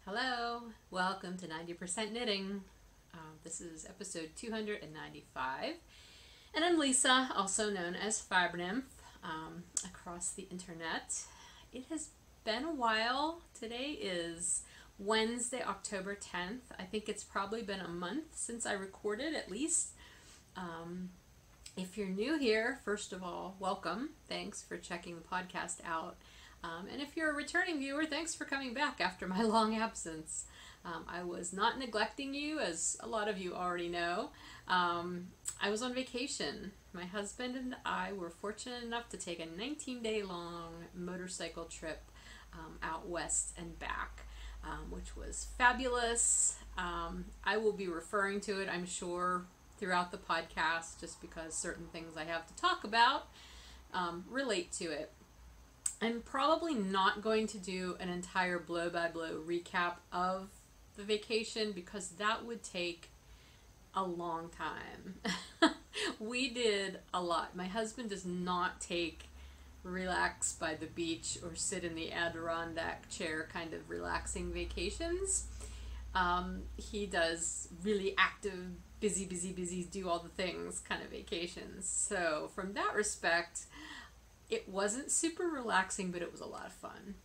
Hello, welcome to 90% Knitting. This is episode 295, and I'm Lisa, also known as Fiber Nymph, across the internet. It has been a while. Today is Wednesday, October 10th. I think it's probably been a month since I recorded, at least. If you're new here, first of all, welcome. Thanks for checking the podcast out. And if you're a returning viewer, thanks for coming back after my long absence. I was not neglecting you, as a lot of you already know. I was on vacation. My husband and I were fortunate enough to take a 19-day long motorcycle trip out west and back, which was fabulous. I will be referring to it, I'm sure, throughout the podcast, just because certain things I have to talk about relate to it. I'm probably not going to do an entire blow-by-blow recap of the vacation because that would take a long time. We did a lot. My husband does not take relax by the beach or sit in the Adirondack chair kind of relaxing vacations. He does really active, busy, do all the things kind of vacations. So from that respect, it wasn't super relaxing, but it was a lot of fun.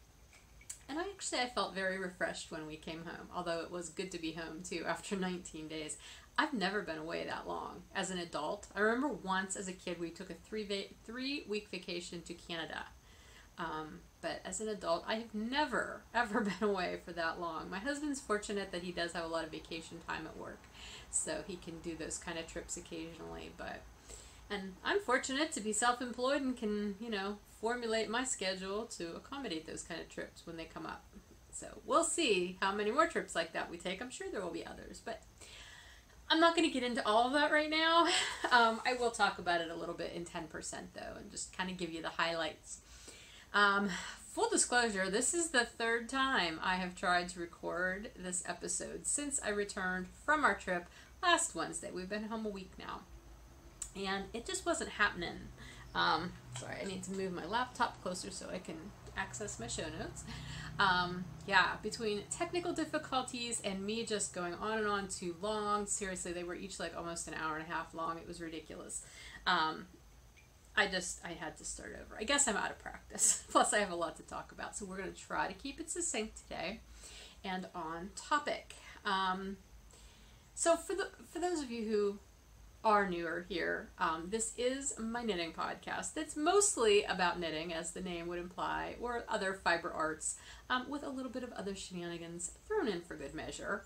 And I felt very refreshed when we came home, although it was good to be home too after 19 days. I've never been away that long as an adult. I remember once as a kid we took a three-week vacation to Canada. But as an adult, I have never, ever been away for that long. My husband's fortunate that he does have a lot of vacation time at work, so he can do those kind of trips occasionally, and I'm fortunate to be self-employed and can, formulate my schedule to accommodate those kind of trips when they come up. So we'll see how many more trips like that we take. I'm sure there will be others, but I'm not going to get into all of that right now. I will talk about it a little bit in 10% though, and just kind of give you the highlights. Full disclosure, this is the third time I have tried to record this episode since I returned from our trip last Wednesday. We've been home a week now. And it just wasn't happening. Sorry, I need to move my laptop closer so I can access my show notes. Between technical difficulties and me just going on and on too long, seriously, they were each like almost an hour and a half long. It was ridiculous. I had to start over. I guess I'm out of practice. Plus, I have a lot to talk about, so we're going to try to keep it succinct today and on topic. So for those of you who are newer here, this is my knitting podcast. It's mostly about knitting, as the name would imply, or other fiber arts, with a little bit of other shenanigans thrown in for good measure.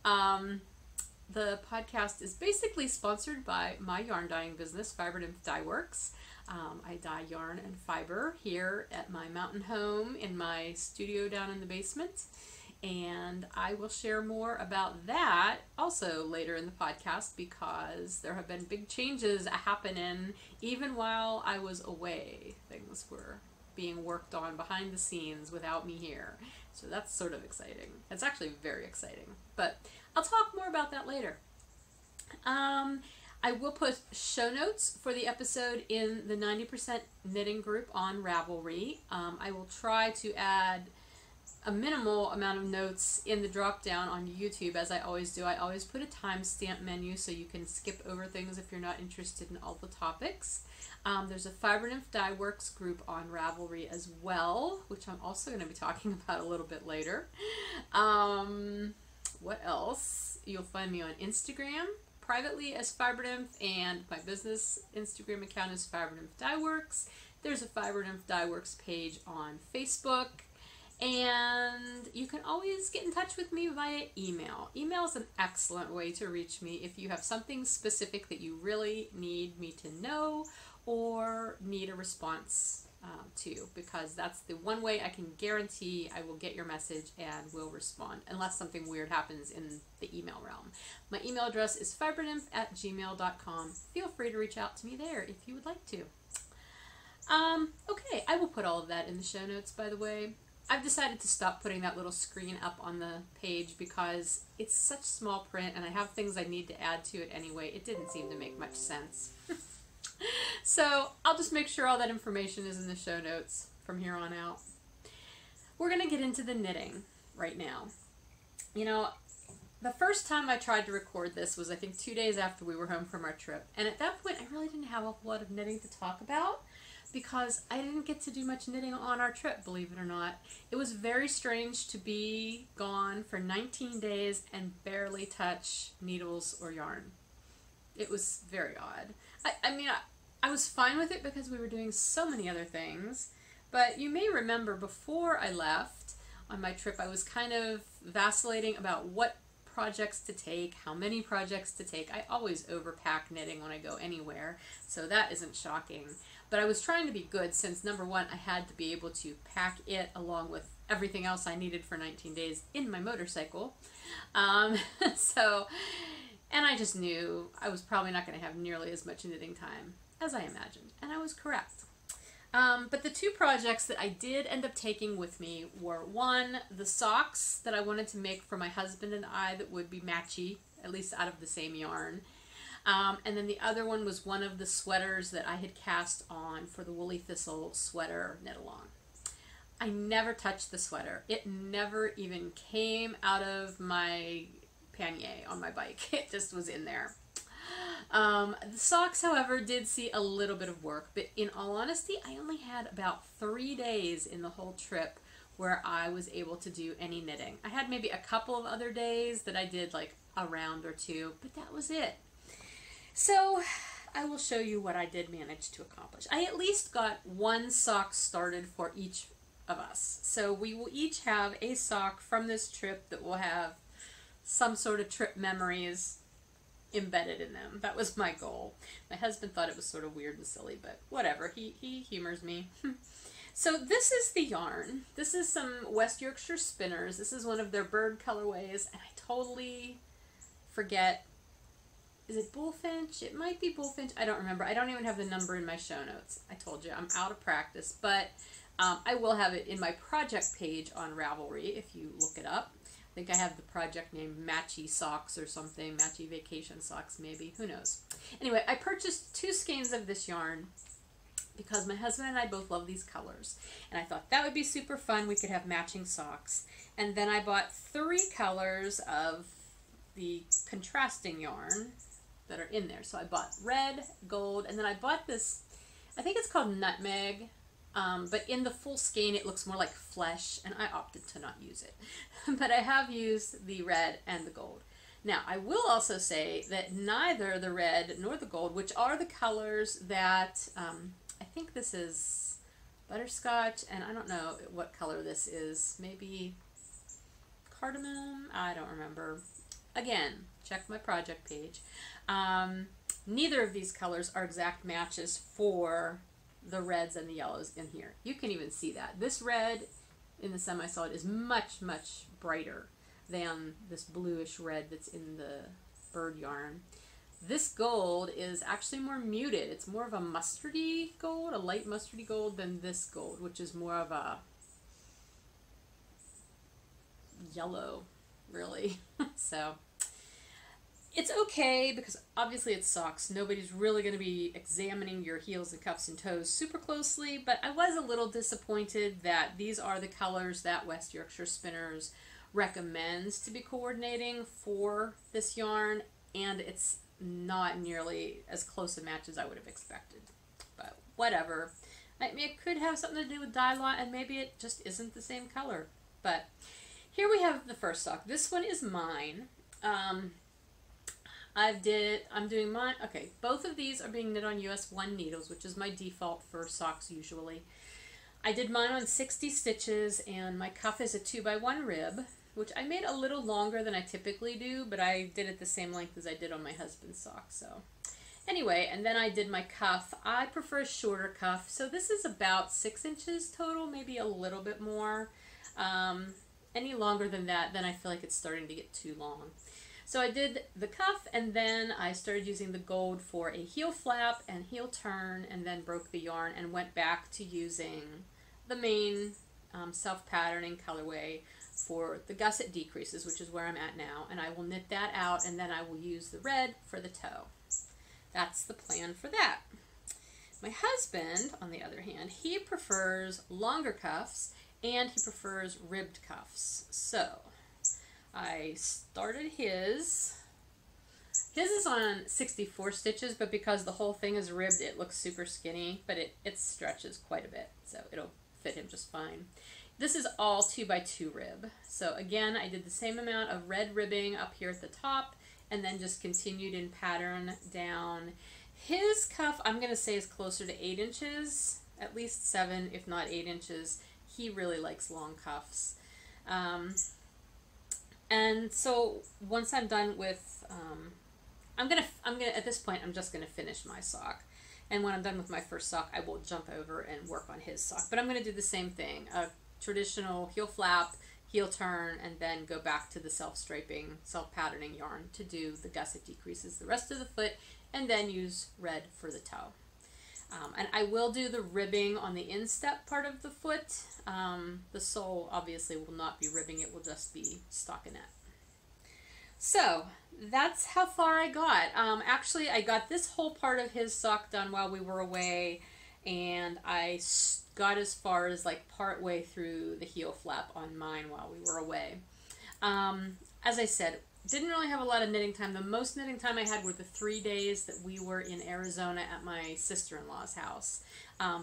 The podcast is basically sponsored by my yarn dyeing business, Fiber Nymph Dye Works. I dye yarn and fiber here at my mountain home in my studio down in the basement. And I will share more about that also later in the podcast because there have been big changes happening even while I was away. Things were being worked on behind the scenes without me here. So that's sort of exciting. It's actually very exciting. But I'll talk more about that later. I will put show notes for the episode in the 90% Knitting group on Ravelry. I will try to add a minimal amount of notes in the drop down on YouTube, as I always do. I always put a timestamp menu so you can skip over things if you're not interested in all the topics. There's a Fiber Nymph Dye Works group on Ravelry as well, which I'm also going to be talking about a little bit later. What else? You'll find me on Instagram privately as Fiber Nymph, and my business Instagram account is Fiber Nymph Dye Works. There's a Fiber Nymph Dye Works page on Facebook. And you can always get in touch with me via email. Email is an excellent way to reach me if you have something specific that you really need me to know or need a response to, because that's the one way I can guarantee I will get your message and will respond, unless something weird happens in the email realm. My email address is fibernymph@gmail.com. Feel free to reach out to me there if you would like to. Okay, I will put all of that in the show notes, by the way. I've decided to stop putting that little screen up on the page because it's such small print and I have things I need to add to it anyway. It didn't seem to make much sense. So I'll just make sure all that information is in the show notes from here on out. We're going to get into the knitting right now. You know, the first time I tried to record this was, I think, 2 days after we were home from our trip. And at that point, I really didn't have a whole lot of knitting to talk about because I didn't get to do much knitting on our trip, believe it or not. It was very strange to be gone for 19 days and barely touch needles or yarn. It was very odd. I mean, I was fine with it because we were doing so many other things. But you may remember before I left on my trip, I was kind of vacillating about what projects to take, how many projects to take. I always overpack knitting when I go anywhere, so that isn't shocking. But I was trying to be good since, number one, I had to be able to pack it along with everything else I needed for 19 days in my motorcycle. So, and I just knew I was probably not going to have nearly as much knitting time as I imagined, and I was correct. But the two projects that I did end up taking with me were, one, the socks that I wanted to make for my husband and I that would be matchy, at least out of the same yarn. And then the other one was one of the sweaters that I had cast on for the Woolly Thistle sweater knit along. I never touched the sweater. It never even came out of my pannier on my bike. It just was in there. The socks, however, did see a little bit of work, but in all honesty, I only had about 3 days in the whole trip where I was able to do any knitting. I had maybe a couple of other days that I did like a round or two, but that was it. So I will show you what I did manage to accomplish. I at least got one sock started for each of us. So we will each have a sock from this trip that will have some sort of trip memories embedded in them. That was my goal. My husband thought it was sort of weird and silly, but whatever. He humors me. So this is the yarn. This is some West Yorkshire Spinners. This is one of their bird colorways, and I totally forget. Is it Bullfinch? It might be Bullfinch. I don't remember. I don't even have the number in my show notes. I told you, I'm out of practice, but I will have it in my project page on Ravelry if you look it up. I think I have the project name Matchy Socks or something. Matchy Vacation Socks, maybe. Who knows? Anyway, I purchased 2 skeins of this yarn because my husband and I both love these colors. And I thought that would be super fun. We could have matching socks. And then I bought 3 colors of the contrasting yarn that are in there. So I bought red, gold, and then I bought this, I think it's called Nutmeg. But in the full skein it looks more like flesh, and I opted to not use it. But I have used the red and the gold. Now, I will also say that neither the red nor the gold, which are the colors that, I think this is butterscotch, and I don't know what color this is. Maybe cardamom? I don't remember. Again, check my project page. Neither of these colors are exact matches for the reds and the yellows in here. You can even see that. This red in the semi-solid is much, much brighter than this bluish red that's in the bird yarn. This gold is actually more muted. It's more of a mustardy gold, a light mustardy gold, than this gold, which is more of a yellow, really. So it's okay because obviously it's socks. Nobody's really going to be examining your heels and cuffs and toes super closely, but I was a little disappointed that these are the colors that West Yorkshire Spinners recommends to be coordinating for this yarn, and it's not nearly as close a match as I would have expected. But whatever. I mean, it could have something to do with dye lot, and maybe it just isn't the same color. But here we have the first sock. This one is mine. I'm doing mine. Okay, both of these are being knit on US 1 needles, which is my default for socks usually. I did mine on 60 stitches, and my cuff is a 2x1 rib, which I made a little longer than I typically do, but I did it the same length as I did on my husband's sock. So anyway, and then I did my cuff. I prefer a shorter cuff, so this is about 6 inches total, maybe a little bit more. Any longer than that, then I feel like it's starting to get too long. So I did the cuff, and then I started using the gold for a heel flap and heel turn, and then broke the yarn and went back to using the main self-patterning colorway for the gusset decreases, which is where I'm at now, and I will knit that out, and then I will use the red for the toe. That's the plan for that. My husband, on the other hand, he prefers longer cuffs, and he prefers ribbed cuffs. So I started his. His is on 64 stitches, but because the whole thing is ribbed, it looks super skinny, but it stretches quite a bit, so it'll fit him just fine. This is all 2x2 rib. So again, I did the same amount of red ribbing up here at the top, and then just continued in pattern down. His cuff, I'm going to say, is closer to 8 inches, at least 7, if not 8 inches. He really likes long cuffs. And so once I'm done with, I'm gonna at this point I'm just gonna finish my sock, and when I'm done with my first sock, I will jump over and work on his sock. But I'm gonna do the same thing: a traditional heel flap, heel turn, and then go back to the self-striping, self-patterning yarn to do the gusset decreases the rest of the foot, and then use red for the toe. And I will do the ribbing on the instep part of the foot. The sole obviously will not be ribbing, it will just be stockinette. So that's how far I got. Actually, I got this whole part of his sock done while we were away, and I got as far as like part way through the heel flap on mine while we were away. As I said, didn't really have a lot of knitting time. The most knitting time I had were the 3 days that we were in Arizona at my sister-in-law's house,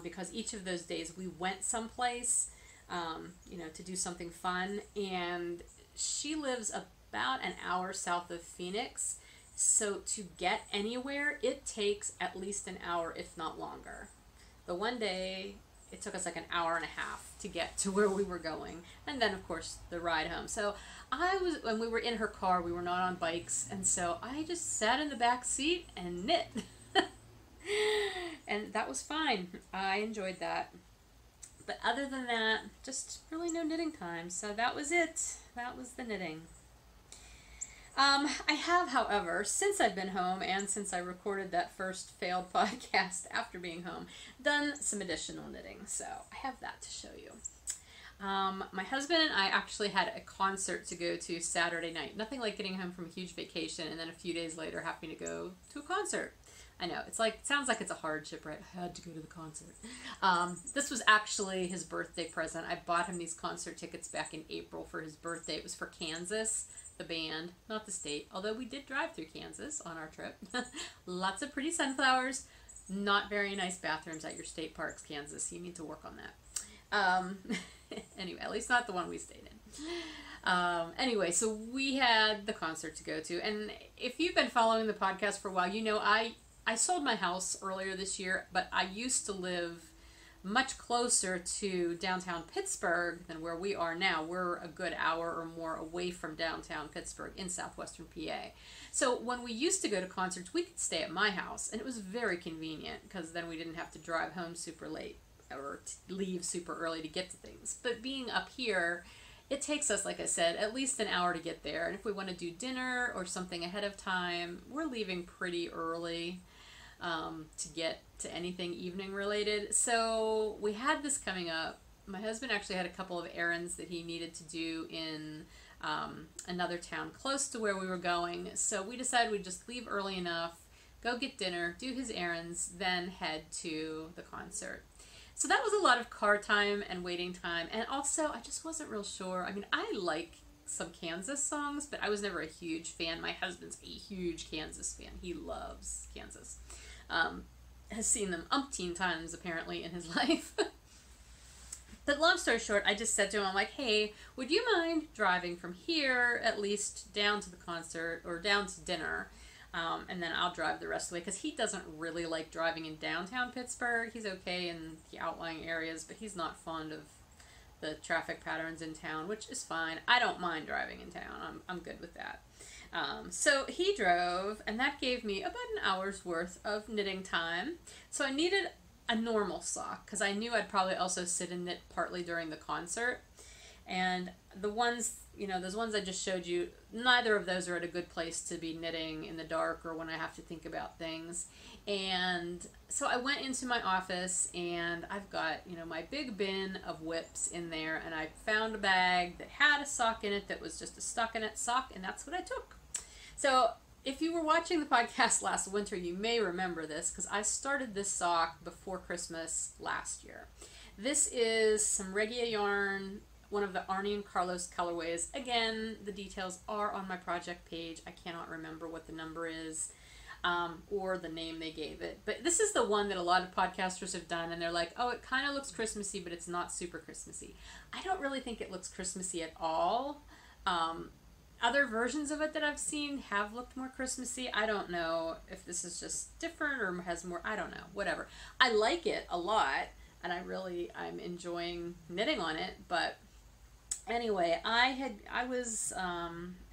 because each of those days we went someplace, you know, to do something fun, and she lives about an hour south of Phoenix, so to get anywhere it takes at least an hour, if not longer. The one day it took us like an hour and a half to get to where we were going, and then of course the ride home. So when we were in her car, we were not on bikes, and so I just sat in the back seat and knit. And that was fine. I enjoyed that. But other than that, just really no knitting time. So that was it. That was the knitting. I have, however, since I've been home and since I recorded that first failed podcast after being home, done some additional knitting. So I have that to show you. My husband and I actually had a concert to go to Saturday night. Nothing like getting home from a huge vacation and then a few days later having to go to a concert. I know, it's like, it sounds like it's a hardship, right? I had to go to the concert. This was actually his birthday present. I bought him these concert tickets back in April for his birthday. It was for Kansas, the band, not the state, although we did drive through Kansas on our trip. Lots of pretty sunflowers, not very nice bathrooms at your state parks, Kansas. You need to work on that. Anyway, at least not the one we stayed in. Anyway, so we had the concert to go to, and if you've been following the podcast for a while, you know I sold my house earlier this year, but I used to live much closer to downtown Pittsburgh than where we are now. We're a good hour or more away from downtown Pittsburgh in southwestern PA. So when we used to go to concerts, we could stay at my house, and it was very convenient because then we didn't have to drive home super late or leave super early to get to things. But being up here, it takes us, like I said, at least an hour to get there. And if we want to do dinner or something ahead of time, we're leaving pretty early to get to anything evening related. So we had this coming up. My husband actually had a couple of errands that he needed to do in another town close to where we were going. So we decided we'd just leave early enough, go get dinner, do his errands, then head to the concert. So that was a lot of car time and waiting time, and also I just wasn't real sure. I mean, I like some Kansas songs, but I was never a huge fan. My husband's a huge Kansas fan. He loves Kansas. Has seen them umpteen times apparently in his life. But long story short, I just said to him, I'm like, hey, would you mind driving from here at least down to the concert or down to dinner? And then I'll drive the rest of the way, because he doesn't really like driving in downtown Pittsburgh. He's okay in the outlying areas, but he's not fond of the traffic patterns in town, which is fine. I don't mind driving in town. I'm good with that. So he drove, and that gave me about an hour's worth of knitting time. So I needed a normal sock, because I knew I'd probably also sit and knit partly during the concert. And the ones, you know, those ones I just showed you, neither of those are at a good place to be knitting in the dark or when I have to think about things. And so I went into my office, and I've got, you know, my big bin of whips in there, and I found a bag that had a sock in it that was just a stockinette sock, and that's what I took. So if you were watching the podcast last winter, you may remember this, because I started this sock before Christmas last year. This is some Regia yarn, one of the Arnie and Carlos colorways. Again, the details are on my project page. I cannot remember what the number is. Or the name they gave it. But this is the one that a lot of podcasters have done, and they're like, oh, it kind of looks Christmassy, but it's not super Christmassy. I don't really think it looks Christmassy at all. Other versions of it that I've seen have looked more Christmassy. I don't know if this is just different or has more, I don't know, whatever. I like it a lot, and I'm enjoying knitting on it, but anyway, I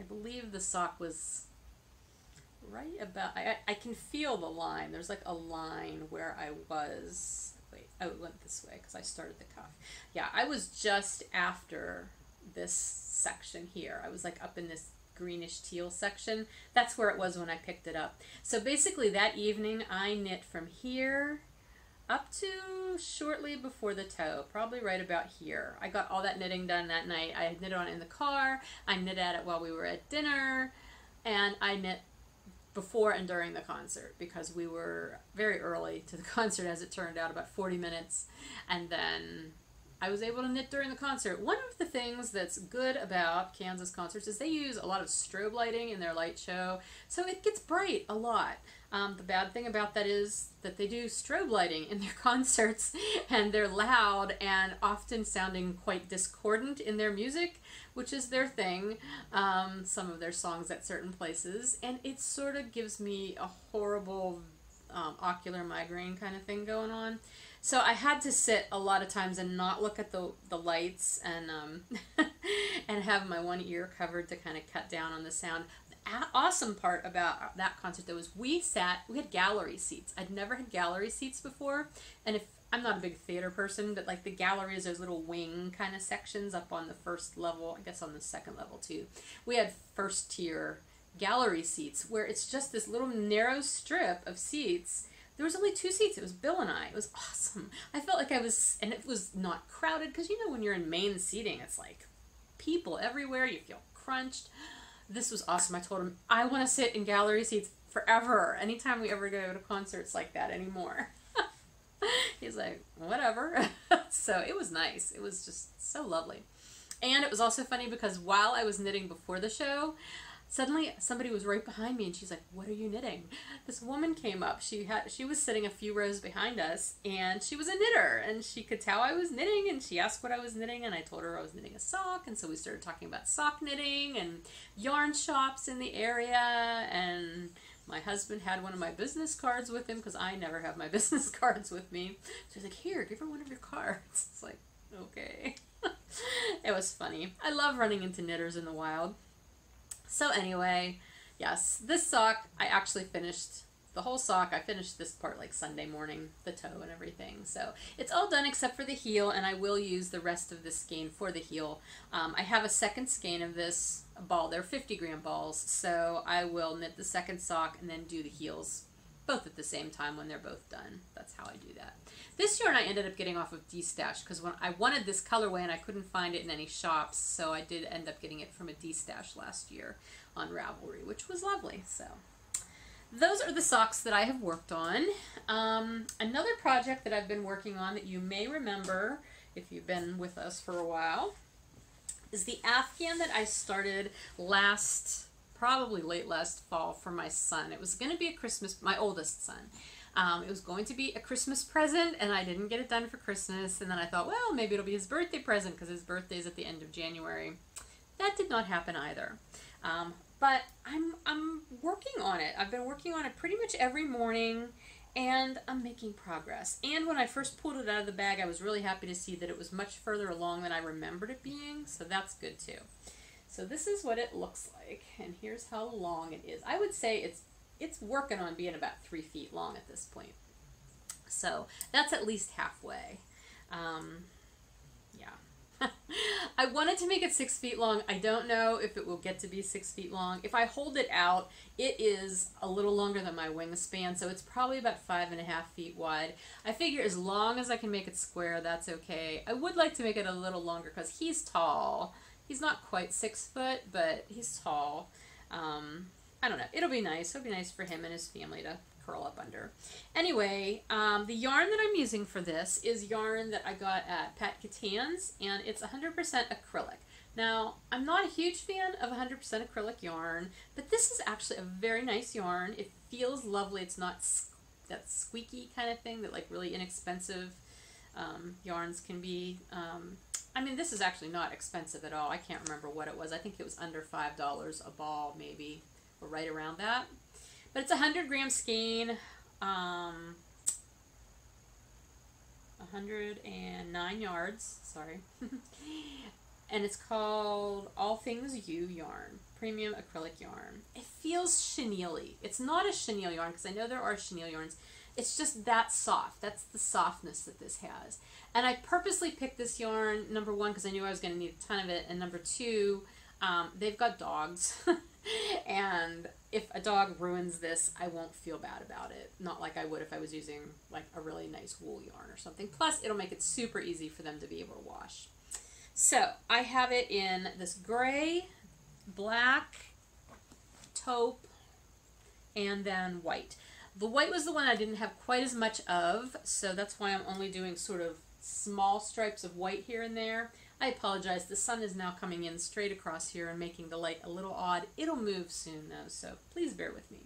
believe the sock was right about, I can feel the line. There's like a line where I was, wait, oh, it went this way because I started the cuff. Yeah, I was just after this section here. I was like up in this greenish teal section. That's where it was when I picked it up. So basically that evening I knit from here up to shortly before the toe, probably right about here. I got all that knitting done that night. I knit on it in the car, I knit at it while we were at dinner, and I knit before and during the concert because we were very early to the concert, as it turned out, about 40 minutes, and then I was able to knit during the concert. One of the things that's good about Kansas concerts is they use a lot of strobe lighting in their light show, so it gets bright a lot. The bad thing about that is that they do strobe lighting in their concerts, and they're loud and often sounding quite discordant in their music, which is their thing, some of their songs at certain places, and it sort of gives me a horrible ocular migraine kind of thing going on. So I had to sit a lot of times and not look at the lights and and have my one ear covered to kind of cut down on the sound. The awesome part about that concert though is we had gallery seats. I'd never had gallery seats before, and if I'm not a big theater person, but like the galleries, there's little wing kind of sections up on the first level, I guess on the second level too. We had first tier gallery seats where it's just this little narrow strip of seats. There was only 2 seats. It was Bill and I. It was awesome. I felt like I was, and it was not crowded, because you know when you're in main seating, it's like people everywhere. You feel crunched. This was awesome. I told him, I want to sit in gallery seats forever. Anytime we ever go to concerts like that anymore. He's like, whatever. So it was nice. It was just so lovely. And it was also funny because while I was knitting before the show, suddenly somebody was right behind me and she's like, what are you knitting? This woman came up. She was sitting a few rows behind us, and she was a knitter, and she could tell I was knitting, and she asked what I was knitting, and I told her I was knitting a sock, and so we started talking about sock knitting and yarn shops in the area, and my husband had one of my business cards with him because I never have my business cards with me. So he's like, here, give her one of your cards. It's like, okay. It was funny. I love running into knitters in the wild. So anyway, yes, this sock, I actually finished the whole sock. I finished this part like Sunday morning, the toe and everything. So it's all done except for the heel, and I will use the rest of this skein for the heel. I have a second skein of this ball. They're 50-gram balls, so I will knit the second sock and then do the heels both at the same time when they're both done. That's how I do that. This yarn I ended up getting off of D-Stash because when I wanted this colorway and I couldn't find it in any shops, so I did end up getting it from a D-Stash last year on Ravelry, which was lovely. So those are the socks that I have worked on. Another project that I've been working on that you may remember if you've been with us for a while is the Afghan that I started probably late last fall for my son. It was going to be a Christmas, my oldest son. It was going to be a Christmas present, and I didn't get it done for Christmas, and then I thought, well, maybe it'll be his birthday present because his birthday is at the end of January. That did not happen either. But I'm working on it. I've been working on it pretty much every morning, and I'm making progress. And when I first pulled it out of the bag, I was really happy to see that it was much further along than I remembered it being, so that's good too. So this is what it looks like, and here's how long it is. I would say it's working on being about 3 feet long at this point. So that's at least halfway. Yeah. I wanted to make it 6 feet long. I don't know if it will get to be 6 feet long. If I hold it out, it is a little longer than my wingspan, so it's probably about 5.5 feet wide. I figure as long as I can make it square, that's okay. I would like to make it a little longer because he's tall. He's not quite 6 foot, but he's tall. I don't know. It'll be nice. It'll be nice for him and his family to curl up under. Anyway, the yarn that I'm using for this is yarn that I got at Pat Catan's, and it's 100% acrylic. Now, I'm not a huge fan of 100% acrylic yarn, but this is actually a very nice yarn. It feels lovely. It's not that squeaky kind of thing that like really inexpensive yarns can be. I mean, this is actually not expensive at all. I can't remember what it was. I think it was under $5 a ball, maybe, or right around that. But it's a 100-gram skein, 109 yards, sorry. And it's called All Things You yarn, premium acrylic yarn. It feels chenille-y. It's not a chenille yarn, because I know there are chenille yarns. It's just that soft. That's the softness that this has. And I purposely picked this yarn, number one, because I knew I was going to need a ton of it, and number two, they've got dogs. And if a dog ruins this, I won't feel bad about it. Not like I would if I was using like a really nice wool yarn or something. Plus, it'll make it super easy for them to be able to wash. So, I have it in this gray, black, taupe, and then white. The white was the one I didn't have quite as much of, so that's why I'm only doing sort of small stripes of white here and there. I apologize, the sun is now coming in straight across here and making the light a little odd. It'll move soon though, so please bear with me.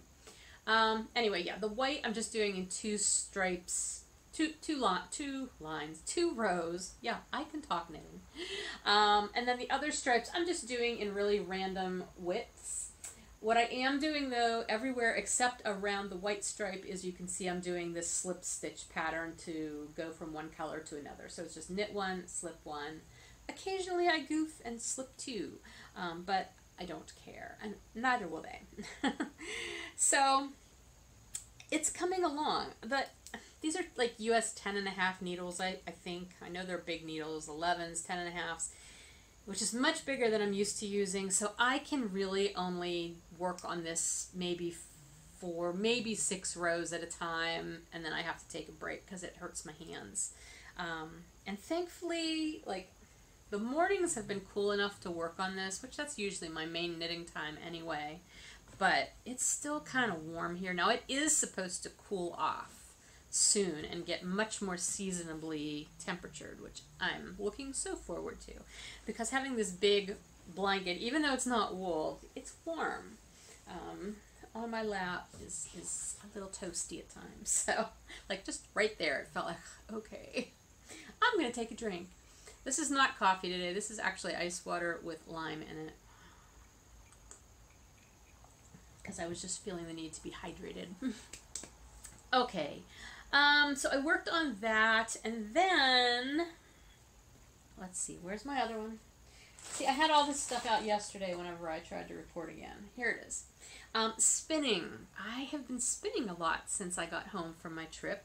Anyway, yeah, the white I'm just doing in two stripes, two lines, two rows. Yeah, I can talk knitting. And then the other stripes I'm just doing in really random widths. What I am doing though, everywhere except around the white stripe, is you can see I'm doing this slip stitch pattern to go from one color to another. So it's just knit one, slip one. Occasionally I goof and slip two, but I don't care, and neither will they. So it's coming along. These are like US 10.5 needles, I think. I know they're big needles, 11s, 10.5s, which is much bigger than I'm used to using, so I can really only work on this maybe 6 rows at a time, and then I have to take a break because it hurts my hands. And thankfully, like, the mornings have been cool enough to work on this, which that's usually my main knitting time anyway, but it's still kind of warm here. Now, it is supposed to cool off soon and get much more seasonably temperatured, which I'm looking so forward to, because having this big blanket, even though it's not wool, it's warm. On my lap is a little toasty at times, so like just right there it felt like, okay, I'm gonna take a drink. This is not coffee today. This is actually ice water with lime in it, because I was just feeling the need to be hydrated. Okay, so I worked on that, and then, let's see, where's my other one? See, I had all this stuff out yesterday whenever I tried to record again. Here it is. Spinning. I have been spinning a lot since I got home from my trip.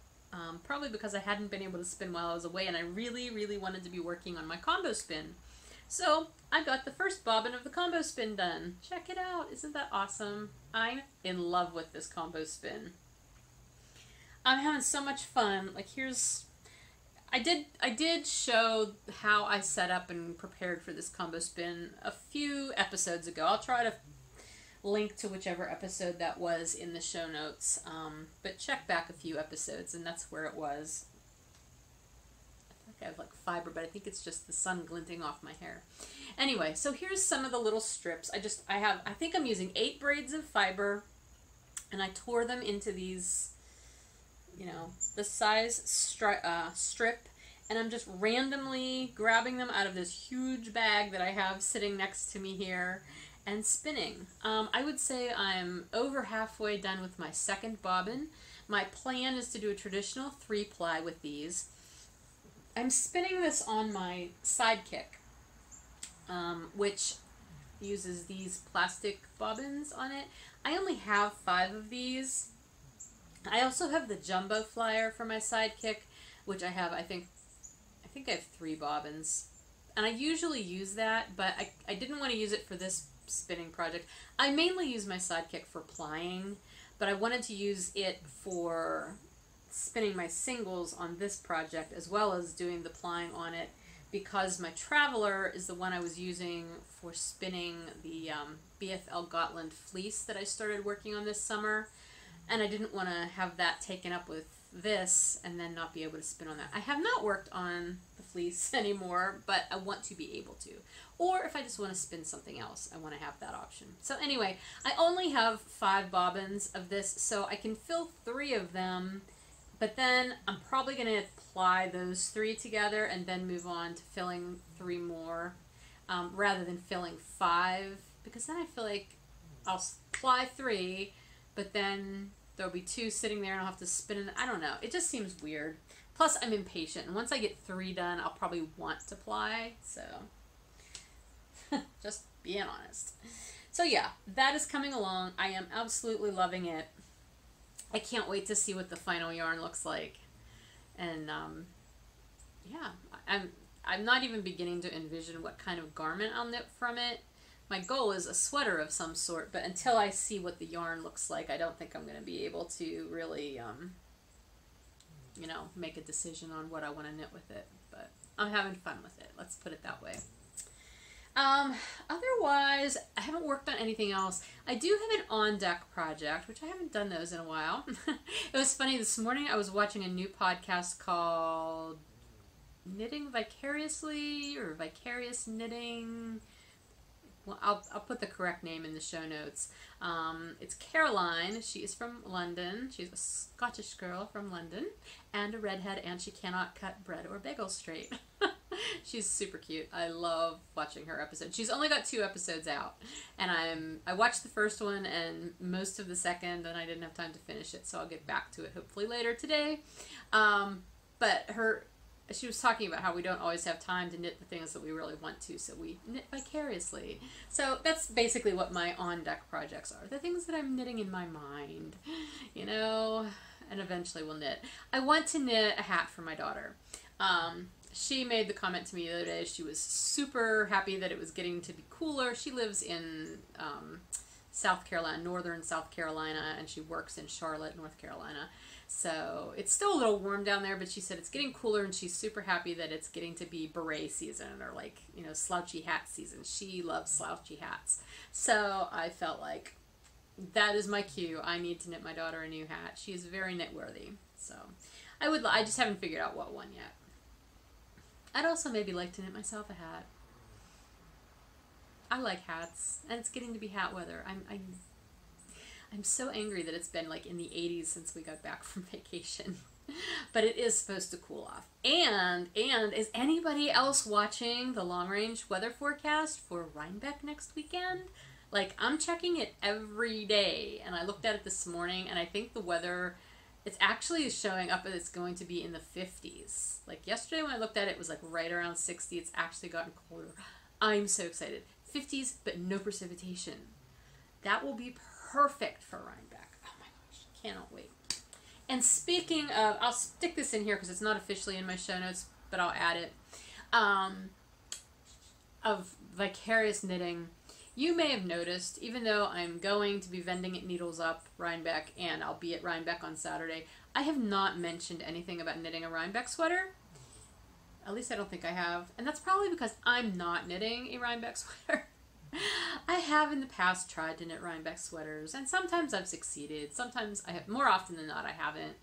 Probably because I hadn't been able to spin while I was away, and I really, really wanted to be working on my combo spin. So I got the first bobbin of the combo spin done. Check it out. Isn't that awesome? I'm in love with this combo spin. I'm having so much fun. Like, here's... I did show how I set up and prepared for this combo spin a few episodes ago. I'll try to link to whichever episode that was in the show notes, but check back a few episodes and that's where it was. I feel like I have like fiber, but I think it's just the sun glinting off my hair. Anyway, so here's some of the little strips. I think I'm using 8 braids of fiber, and I tore them into these, you know, the size strip, and I'm just randomly grabbing them out of this huge bag that I have sitting next to me here and spinning. I would say I'm over halfway done with my second bobbin. My plan is to do a traditional 3-ply with these. I'm spinning this on my sidekick, which uses these plastic bobbins on it. I only have 5 of these. I also have the jumbo flyer for my sidekick, which I have, I think I have 3 bobbins. And I usually use that, but I didn't want to use it for this spinning project. I mainly use my sidekick for plying, but I wanted to use it for spinning my singles on this project, as well as doing the plying on it, because my Traveler is the one I was using for spinning the BFL Gotland fleece that I started working on this summer, and I didn't want to have that taken up with this and then not be able to spin on that. I have not worked on the fleece anymore, but I want to be able to. Or if I just want to spin something else, I want to have that option. So anyway, I only have 5 bobbins of this, so I can fill 3 of them, but then I'm probably going to apply those 3 together and then move on to filling 3 more, rather than filling 5, because then I feel like I'll apply 3, but then there'll be 2 sitting there and I'll have to spin it. I don't know. It just seems weird. Plus, I'm impatient, and once I get 3 done, I'll probably want to ply, so just being honest. So yeah, that is coming along. I am absolutely loving it. I can't wait to see what the final yarn looks like. And yeah, I'm not even beginning to envision what kind of garment I'll knit from it. My goal is a sweater of some sort, but until I see what the yarn looks like, I don't think I'm going to be able to really, you know, make a decision on what I want to knit with it. But I'm having fun with it. Let's put it that way. Otherwise, I haven't worked on anything else. I do have an on-deck project, which I haven't done those in a while. It was funny, this morning I was watching a new podcast called Knitting Vicariously, or Vicarious Knitting. Well, I'll put the correct name in the show notes. It's Caroline. She is from London. She's a Scottish girl from London, and a redhead, and she cannot cut bread or bagels straight. She's super cute. I love watching her episodes. She's only got 2 episodes out, and I watched the first one and most of the second, and I didn't have time to finish it, so I'll get back to it hopefully later today. But she was talking about how we don't always have time to knit the things that we really want to, so we knit vicariously. So that's basically what my on-deck projects are. The things that I'm knitting in my mind, you know, and eventually we'll knit. I want to knit a hat for my daughter. She made the comment to me the other day. She was super happy that it was getting to be cooler. She lives in South Carolina, northern South Carolina, and she works in Charlotte, North Carolina. So it's still a little warm down there, but she said it's getting cooler, and she's super happy that it's getting to be beret season, or like, you know, slouchy hat season. She loves slouchy hats. So I felt like that is my cue. I need to knit my daughter a new hat. She is very knit-worthy. So I just haven't figured out what one yet. I'd also maybe like to knit myself a hat. I like hats, and it's getting to be hat weather. I'm so angry that it's been like in the 80s since we got back from vacation. But it is supposed to cool off. And is anybody else watching the long-range weather forecast for Rhinebeck next weekend? Like, I'm checking it every day, and I looked at it this morning, and I think the weather, it's actually showing up that it's going to be in the 50s. Like, yesterday when I looked at it, it was like right around 60. It's actually gotten colder. I'm so excited. 50s, but no precipitation. That will be perfect for Rhinebeck. Oh my gosh, cannot wait. And speaking of, I'll stick this in here because it's not officially in my show notes, but I'll add it, of vicarious knitting. You may have noticed, even though I'm going to be vending at Needles Up Rhinebeck, and I'll be at Rhinebeck on Saturday, I have not mentioned anything about knitting a Rhinebeck sweater. At least I don't think I have. And that's probably because I'm not knitting a Rhinebeck sweater. I have in the past tried to knit Rhinebeck sweaters, and sometimes I've succeeded. Sometimes I have, more often than not, I haven't.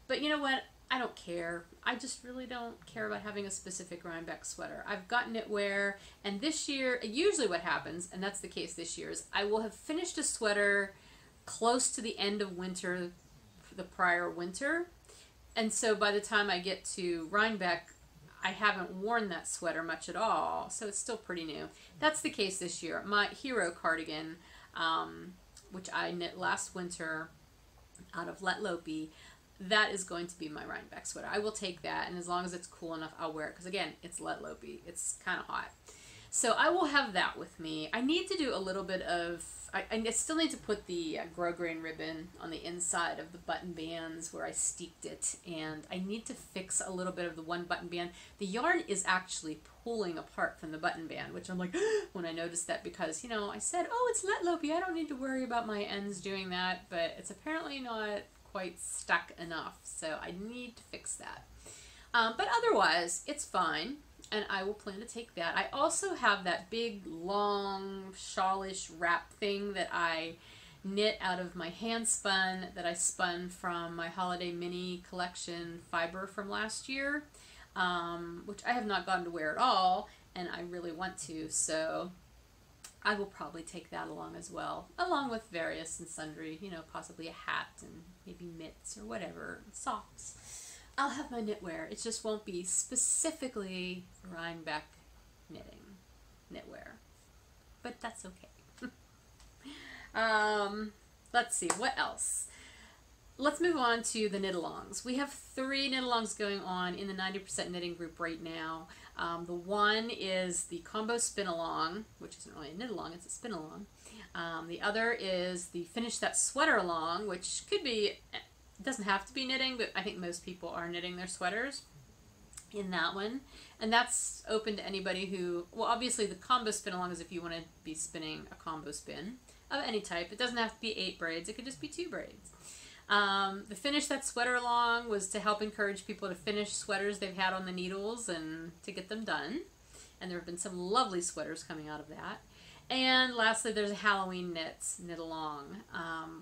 But you know what? I don't care. I just really don't care about having a specific Rhinebeck sweater. I've got knitwear, and this year, usually what happens, and that's the case this year, is I will have finished a sweater close to the end of winter, the prior winter, and so by the time I get to Rhinebeck, I haven't worn that sweater much at all, so it's still pretty new. That's the case this year. My hero cardigan, which I knit last winter out of Let Lopi, that is going to be my Rhinebeck sweater. I will take that, and as long as it's cool enough, I'll wear it, because again, it's Let Lopi. It's kind of hot. So I will have that with me. I need to do a little bit of, I still need to put the grosgrain ribbon on the inside of the button bands where I steeked it, and I need to fix a little bit of the one button band. The yarn is actually pulling apart from the button band, which I'm like, when I noticed that, because, you know, I said, oh, it's Let Lopi, I don't need to worry about my ends doing that, but it's apparently not quite stuck enough, so I need to fix that. But otherwise, it's fine. And I will plan to take that. I also have that big, long, shawlish wrap thing that I knit out of my hand spun, that I spun from my holiday mini collection fiber from last year, which I have not gotten to wear at all, and I really want to, so I will probably take that along as well, along with various and sundry, you know, possibly a hat and maybe mitts or whatever, socks. I'll have my knitwear. It just won't be specifically Rhinebeck knitwear, but that's okay. Let's see, what else? Let's move on to the knit-alongs. We have 3 knit-alongs going on in the 90% knitting group right now. The one is the combo spin-along, which isn't really a knit-along, it's a spin-along. The other is the finish that sweater along, which could be, it doesn't have to be knitting, but I think most people are knitting their sweaters in that one. And that's open to anybody who, well, obviously the combo spin-along is if you want to be spinning a combo spin of any type. It doesn't have to be 8 braids, it could just be 2 braids. The finish that sweater along was to help encourage people to finish sweaters they've had on the needles and to get them done. And there have been some lovely sweaters coming out of that. And lastly, there's a Halloween knit along,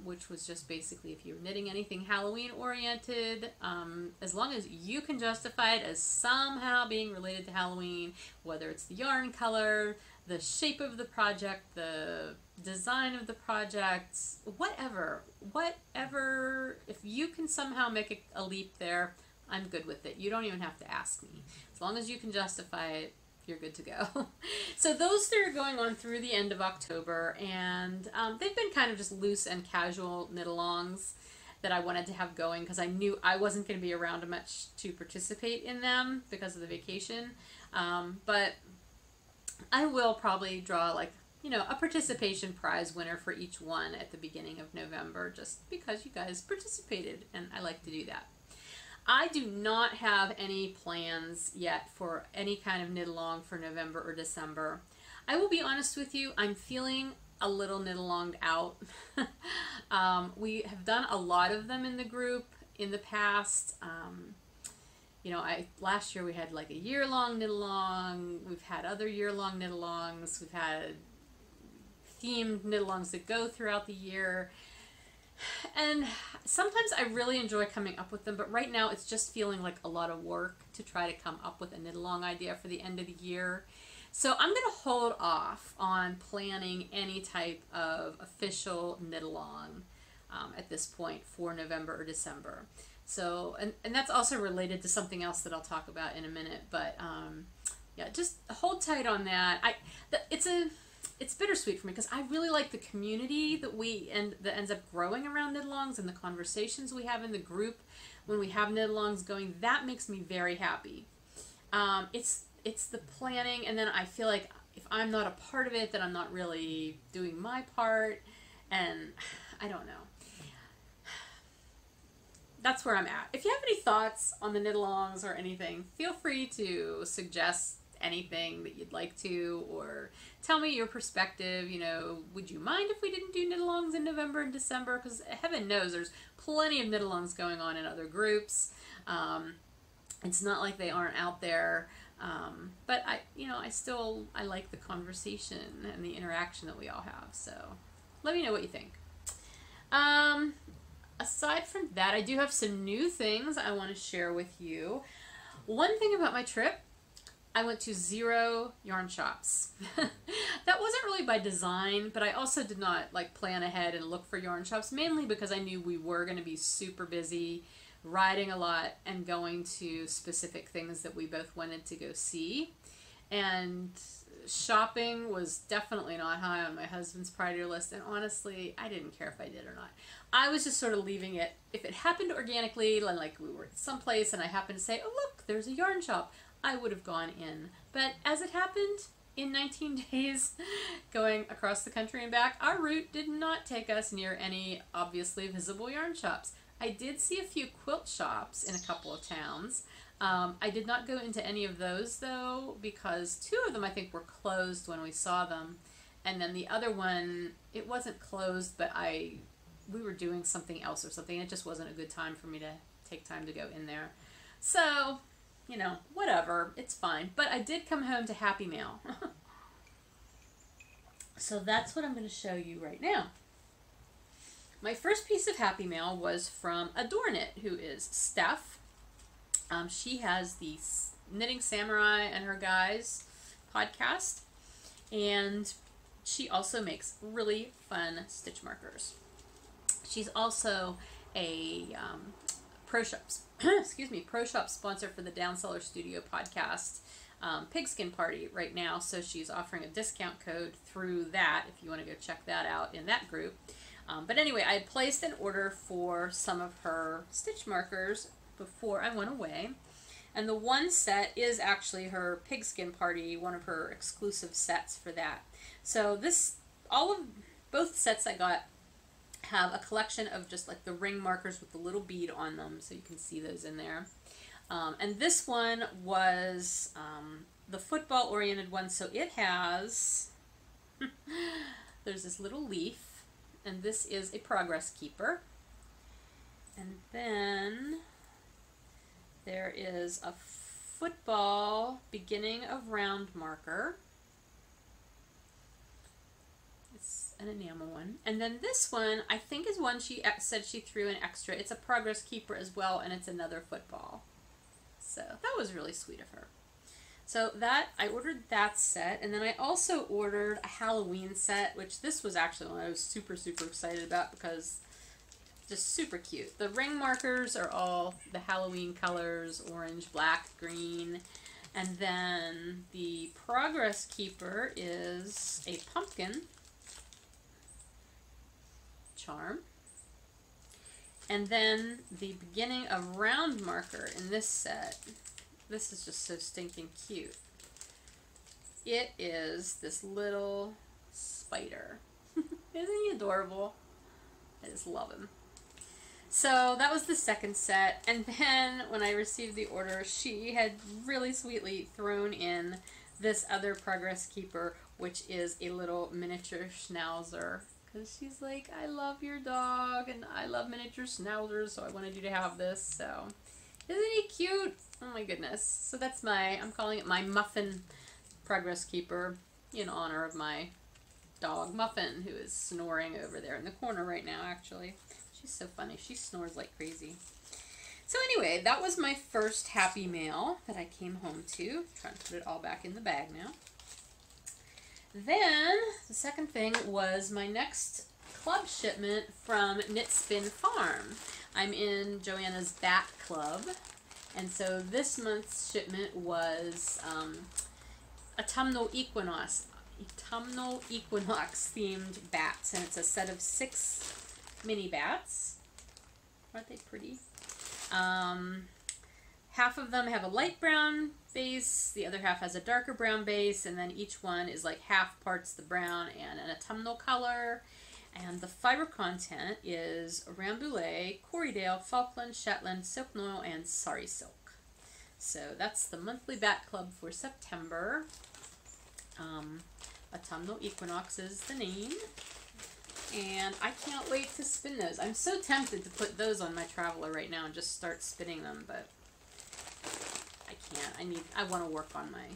which was just basically if you're knitting anything Halloween oriented, as long as you can justify it as somehow being related to Halloween, whether it's the yarn color, the shape of the project, the design of the project, whatever, if you can somehow make a leap there, I'm good with it. You don't even have to ask me. As long as you can justify it, you're good to go. So those 3 are going on through the end of October, and they've been kind of just loose and casual knit-alongs that I wanted to have going because I knew I wasn't going to be around much to participate in them because of the vacation. But I will probably draw, like, you know, a participation prize winner for each one at the beginning of November, just because you guys participated, and I like to do that. I do not have any plans yet for any kind of knit-along for November or December. I will be honest with you, I'm feeling a little knit-alonged out. We have done a lot of them in the group in the past. You know, last year we had like a year-long knit-along. We've had other year-long knit-alongs. We've had themed knit-alongs that go throughout the year. And sometimes I really enjoy coming up with them, but right now it's just feeling like a lot of work to try to come up with a knit-along idea for the end of the year. So I'm going to hold off on planning any type of official knit-along at this point for November or December. So, and that's also related to something else that I'll talk about in a minute, but yeah, just hold tight on that. It's bittersweet for me because I really like the community that that ends up growing around knit-alongs and the conversations we have in the group when we have knit-alongs going. That makes me very happy. It's the planning, and then I feel like if I'm not a part of it, then I'm not really doing my part, and I don't know. That's where I'm at. If you have any thoughts on the knit-alongs or anything, feel free to suggest anything that you'd like to, or tell me your perspective. You know, would you mind if we didn't do knit-alongs in November and December? Because heaven knows there's plenty of knit-alongs going on in other groups. It's not like they aren't out there, but I like the conversation and the interaction that we all have. So let me know what you think. Aside from that, I do have some new things I want to share with you. One thing about my trip, I went to 0 yarn shops. That wasn't really by design, but I also did not plan ahead and look for yarn shops, mainly because I knew we were going to be super busy, riding a lot, and going to specific things that we both wanted to go see. And shopping was definitely not high on my husband's priority list, and honestly, I didn't care if I did or not. I was just sort of leaving it. If it happened organically, like we were at someplace and I happened to say, oh look, there's a yarn shop, I would have gone in. But as it happened, in 19 days going across the country and back, our route did not take us near any obviously visible yarn shops. I did see a few quilt shops in a couple of towns. I did not go into any of those though, because 2 of them I think were closed when we saw them, and then the other one, it wasn't closed, but we were doing something else or something, and it just wasn't a good time for me to take time to go in there. So you know, whatever, it's fine. But I did come home to Happy Mail. So that's what I'm going to show you right now. My first piece of Happy Mail was from Adorn It, who is Steph. She has the Knitting Samurai and Her Guys podcast, and she also makes really fun stitch markers. She's also a Pro Shop sponsor for the Downseller Studio podcast, Pigskin Party right now. So she's offering a discount code through that if you want to go check that out in that group. But anyway, I had placed an order for some of her stitch markers before I went away. And the one set is actually her Pigskin Party, one of her exclusive sets for that. So both sets I got have a collection of just like the ring markers with the little bead on them, so you can see those in there. And this one was the football oriented one, so it has, there's this little leaf, and this is a progress keeper. And then there is a football beginning of round marker. It's an enamel one. And then this one, I think, is one she said she threw in extra. It's a progress keeper as well, and it's another football. So that was really sweet of her. So that, I ordered that set, and then I also ordered a Halloween set, which this was actually one I was super, super excited about because just super cute. The ring markers are all the Halloween colors, orange, black, green, and then the progress keeper is a pumpkin charm. And then the beginning of round marker in this set, this is just so stinking cute. It is this little spider. Isn't he adorable? I just love him. So that was the second set, and then when I received the order, she had really sweetly thrown in this other progress keeper, which is a little miniature schnauzer. Because she's like, I love your dog, and I love miniature schnauzers, so I wanted you to have this. So, isn't he cute? Oh my goodness. So that's I'm calling it my Muffin progress keeper in honor of my dog, Muffin, who is snoring over there in the corner right now, actually. She's so funny. She snores like crazy. So anyway, that was my first Happy Mail that I came home to. Trying to put it all back in the bag now. Then, the second thing was my next club shipment from Knit Spin Farm. I'm in Joanna's Bat Club, and so this month's shipment was autumnal equinox themed bats, and it's a set of 6 mini bats. Aren't they pretty? Half of them have a light brown base, the other half has a darker brown base, and then each one is like half parts the brown and an autumnal color. And the fiber content is Rambouillet, Corriedale, Falkland, Shetland, Silk Noil, and Sari Silk. So that's the monthly Bat Club for September. Autumnal Equinox is the name. And I can't wait to spin those. I'm so tempted to put those on my Traveler right now and just start spinning them, but I can't. I want to work on my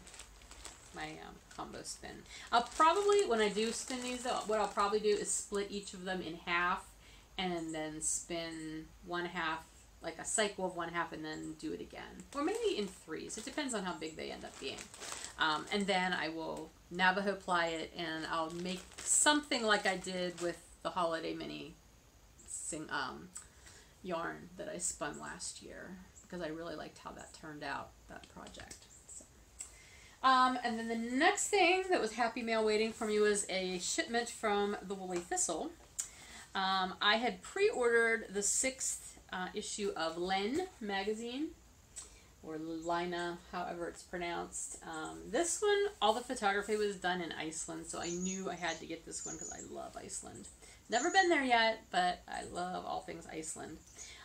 combo spin. I'll probably, when I do spin these, what I'll probably do is split each of them in half and then spin one half, like a cycle of one half, and then do it again. Or maybe in 3s. It depends on how big they end up being. And then I will Navajo ply it, and I'll make something like I did with the Holiday Mini yarn that I spun last year, because I really liked how that turned out, that project. So. And then the next thing that was Happy Mail waiting for me was a shipment from the Woolly Thistle. I had pre-ordered the 6th issue of Len magazine, or Lina, however it's pronounced. This one, all the photography was done in Iceland, so I knew I had to get this one because I love Iceland. Never been there yet, but I love all things Iceland.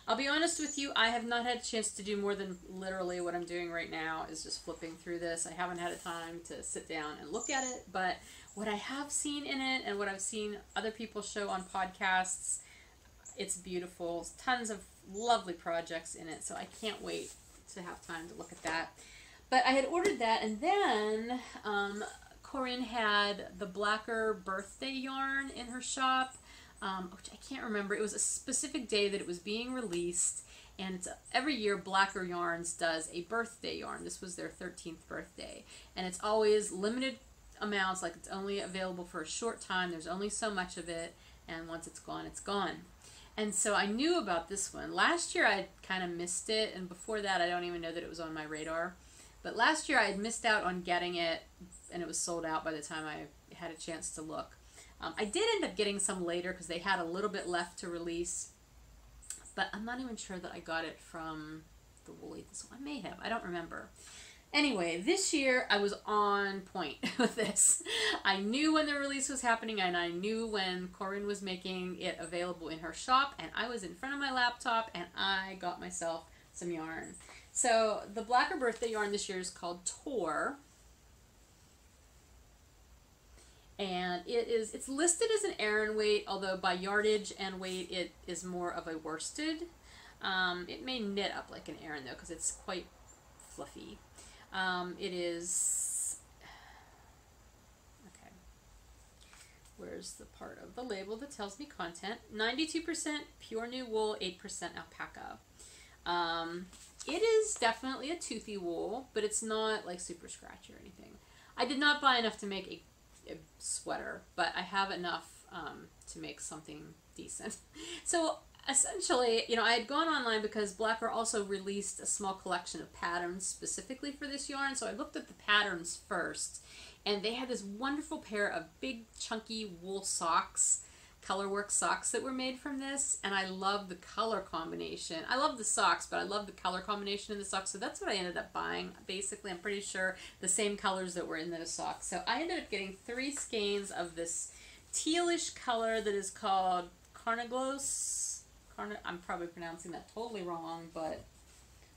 I'll be honest with you, I have not had a chance to do more than literally what I'm doing right now is just flipping through this. I haven't had a time to sit down and look at it, but what I have seen in it and what I've seen other people show on podcasts, it's beautiful. Tons of lovely projects in it, so I can't wait to have time to look at that. But I had ordered that, and then Corinne had the Blacker birthday yarn in her shop, which I can't remember. It was a specific day that it was being released, and it's, every year Blacker Yarns does a birthday yarn. This was their 13th birthday, and it's always limited amounts, like it's only available for a short time. There's only so much of it, and once it's gone, it's gone. And so I knew about this one. Last year I kind of missed it, and before that I don't even know that it was on my radar. But last year I had missed out on getting it, and it was sold out by the time I had a chance to look. I did end up getting some later because they had a little bit left to release, but I'm not even sure that I got it from the Woolly. So I may have. I don't remember. Anyway, this year I was on point with this. I knew when the release was happening, and I knew when Corinne was making it available in her shop, and I was in front of my laptop, and I got myself some yarn. So the Blacker birthday yarn this year is called Tor, and it's listed as an Aran weight, although by yardage and weight it is more of a worsted. It may knit up like an Aran though, because it's quite fluffy. It is, okay, where's the part of the label that tells me content? 92% pure new wool, 8% alpaca. It is definitely a toothy wool, but it's not like super scratchy or anything. I did not buy enough to make a sweater, but I have enough to make something decent. So essentially, you know, I had gone online because Blacker also released a small collection of patterns specifically for this yarn, so I looked at the patterns first, and they had this wonderful pair of big chunky wool socks, colorwork socks that were made from this, and I love the color combination. I love the socks, but I love the color combination in the socks, so that's what I ended up buying. Basically, I'm pretty sure the same colors that were in those socks. So I ended up getting 3 skeins of this tealish color that is called Carnaglos. I'm probably pronouncing that totally wrong, but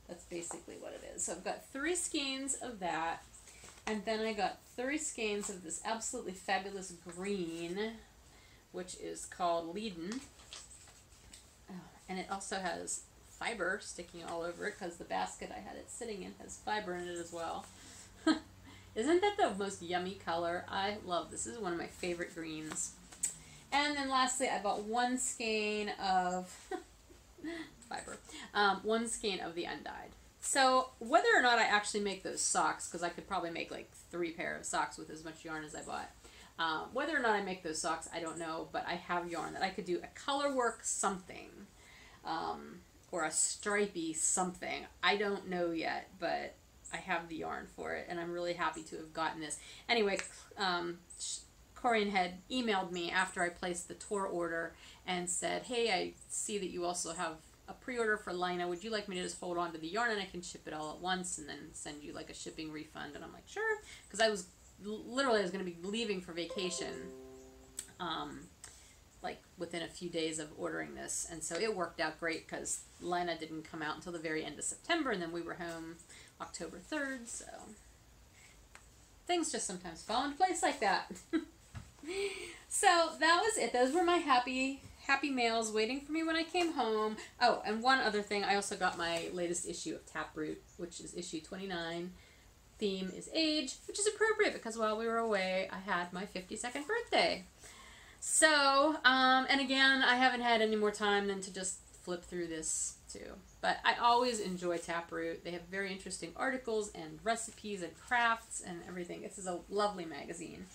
that's basically what it is. So I've got 3 skeins of that, and then I got 3 skeins of this absolutely fabulous green, which is called Leiden. Oh, and it also has fiber sticking all over it because the basket I had it sitting in has fiber in it as well. Isn't that the most yummy color? I love this. This is one of my favorite greens. And then lastly, I bought 1 skein of fiber, 1 skein of the undyed. So whether or not I actually make those socks, because I could probably make like 3 pairs of socks with as much yarn as I bought. Whether or not I make those socks, I don't know, but I have yarn that I could do a color work something, or a stripey something. I don't know yet, but I have the yarn for it, and I'm really happy to have gotten this. Anyway, Corinne had emailed me after I placed the Tor order and said, hey, I see that you also have a pre-order for Lina. Would you like me to just hold on to the yarn and I can ship it all at once and then send you like a shipping refund? And I'm like, sure, because I was going to be leaving for vacation like within a few days of ordering this, and so it worked out great because Lina didn't come out until the very end of September, and then we were home October 3rd, so things just sometimes fall into place like that. So that was it. Those were my happy mails waiting for me when I came home. Oh, and one other thing, I also got my latest issue of Taproot, which is issue 29. Theme is age, which is appropriate because while we were away, I had my 52nd birthday. So, and again, I haven't had any more time than to just flip through this too. But I always enjoy Taproot. They have very interesting articles and recipes and crafts and everything. This is a lovely magazine.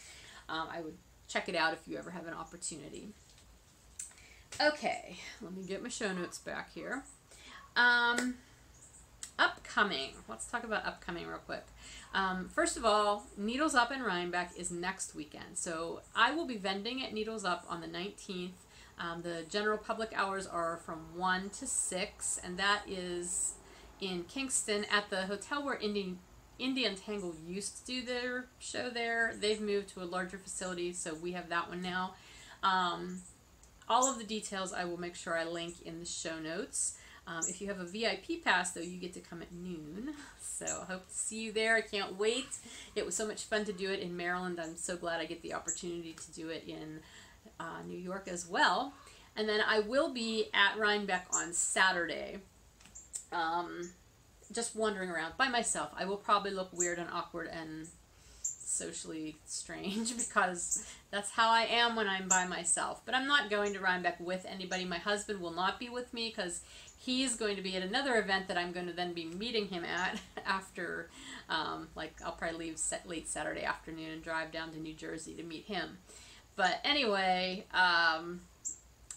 I would check it out if you ever have an opportunity. Okay, let me get my show notes back here. Upcoming. Let's talk about upcoming real quick. First of all, Needles Up in Rhinebeck is next weekend. So I will be vending at Needles Up on the 19th. The general public hours are from 1 to 6, and that is in Kingston at the hotel where Indian Tangle used to do their show there. They've moved to a larger facility, so we have that one now. All of the details I will make sure I link in the show notes. If you have a VIP pass, though, you get to come at noon. So I hope to see you there. I can't wait. It was so much fun to do it in Maryland. I'm so glad I get the opportunity to do it in New York as well. And then I will be at Rhinebeck on Saturday. just wandering around by myself. I will probably look weird and awkward and socially strange because that's how I am when I'm by myself. But I'm not going to Rhinebeck with anybody. My husband will not be with me because he's going to be at another event that I'm going to then be meeting him at after, like, I'll probably leave late Saturday afternoon and drive down to New Jersey to meet him. But anyway,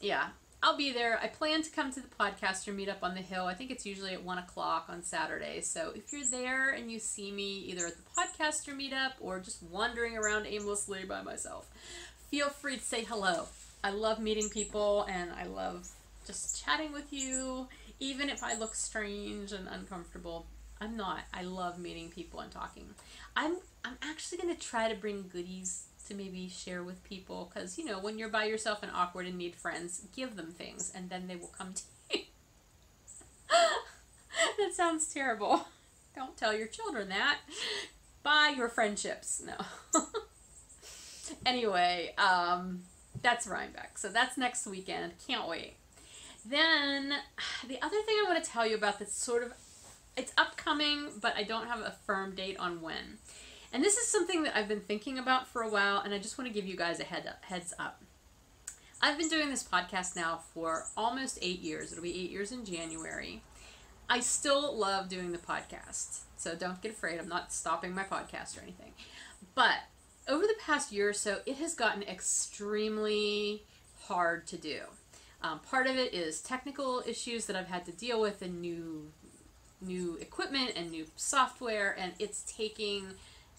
yeah, I'll be there. I plan to come to the podcaster meetup on the hill. I think it's usually at 1 o'clock on Saturday. So if you're there and you see me either at the podcaster meetup or just wandering around aimlessly by myself, feel free to say hello. I love meeting people and I love just chatting with you, even if I look strange and uncomfortable. I'm not. I love meeting people and talking. I'm actually going to try to bring goodies to maybe share with people, because, you know, when you're by yourself and awkward and need friends, give them things and then they will come to you. That sounds terrible. Don't tell your children that. Buy your friendships. No. Anyway, that's Rhinebeck. So that's next weekend. Can't wait. Then the other thing I want to tell you about that's sort of, it's upcoming, but I don't have a firm date on when. And this is something that I've been thinking about for a while, and I just want to give you guys a heads up. I've been doing this podcast now for almost 8 years. It'll be 8 years in January. I still love doing the podcast, so don't get afraid. I'm not stopping my podcast or anything. But over the past year or so, it has gotten extremely hard to do. Part of it is technical issues that I've had to deal with, and new equipment and new software, and it's taking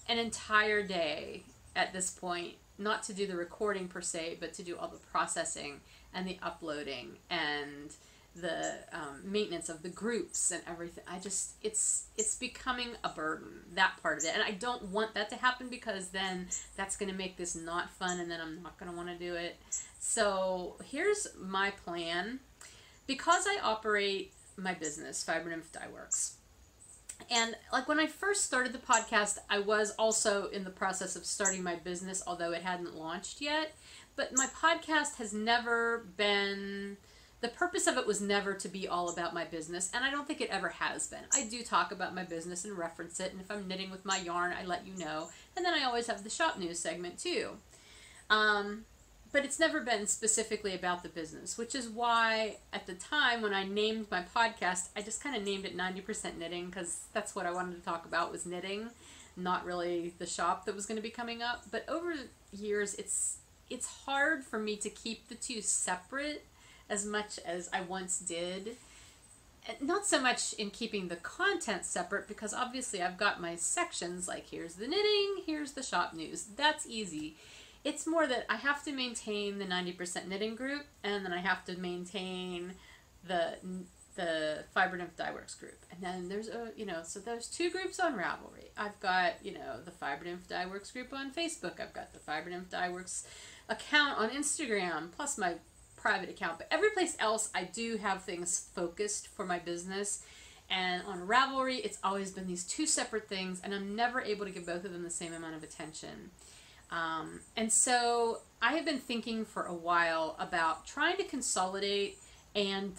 an entire day at this point, not to do the recording per se, but to do all the processing and the uploading and the maintenance of the groups and everything. It's becoming a burden, that part of it. And I don't want that to happen, because then that's going to make this not fun and then I'm not going to want to do it. So here's my plan. Because I operate my business, Fiber Nymph Dye Works, and like when I first started the podcast, I was also in the process of starting my business, although it hadn't launched yet. But my podcast has never been, the purpose of it was never to be all about my business, and I don't think it ever has been. I do talk about my business and reference it, and if I'm knitting with my yarn, I let you know. And then I always have the shop news segment too. But it's never been specifically about the business, which is why at the time when I named my podcast, I just kind of named it 90% Knitting, because that's what I wanted to talk about, was knitting, not really the shop that was going to be coming up. But over the years, it's hard for me to keep the two separate as much as I once did. And not so much in keeping the content separate, because obviously I've got my sections, like here's the knitting, here's the shop news. That's easy. It's more that I have to maintain the 90% knitting group, and then I have to maintain the Fiber Nymph Dye Works group. And then there's so there's two groups on Ravelry. I've got, the Fiber Nymph Dye Works group on Facebook. I've got the Fiber Nymph Dye Works account on Instagram, plus my private account. But every place else, I do have things focused for my business. And on Ravelry, it's always been these two separate things, and I'm never able to give both of them the same amount of attention. And so I have been thinking for a while about trying to consolidate, and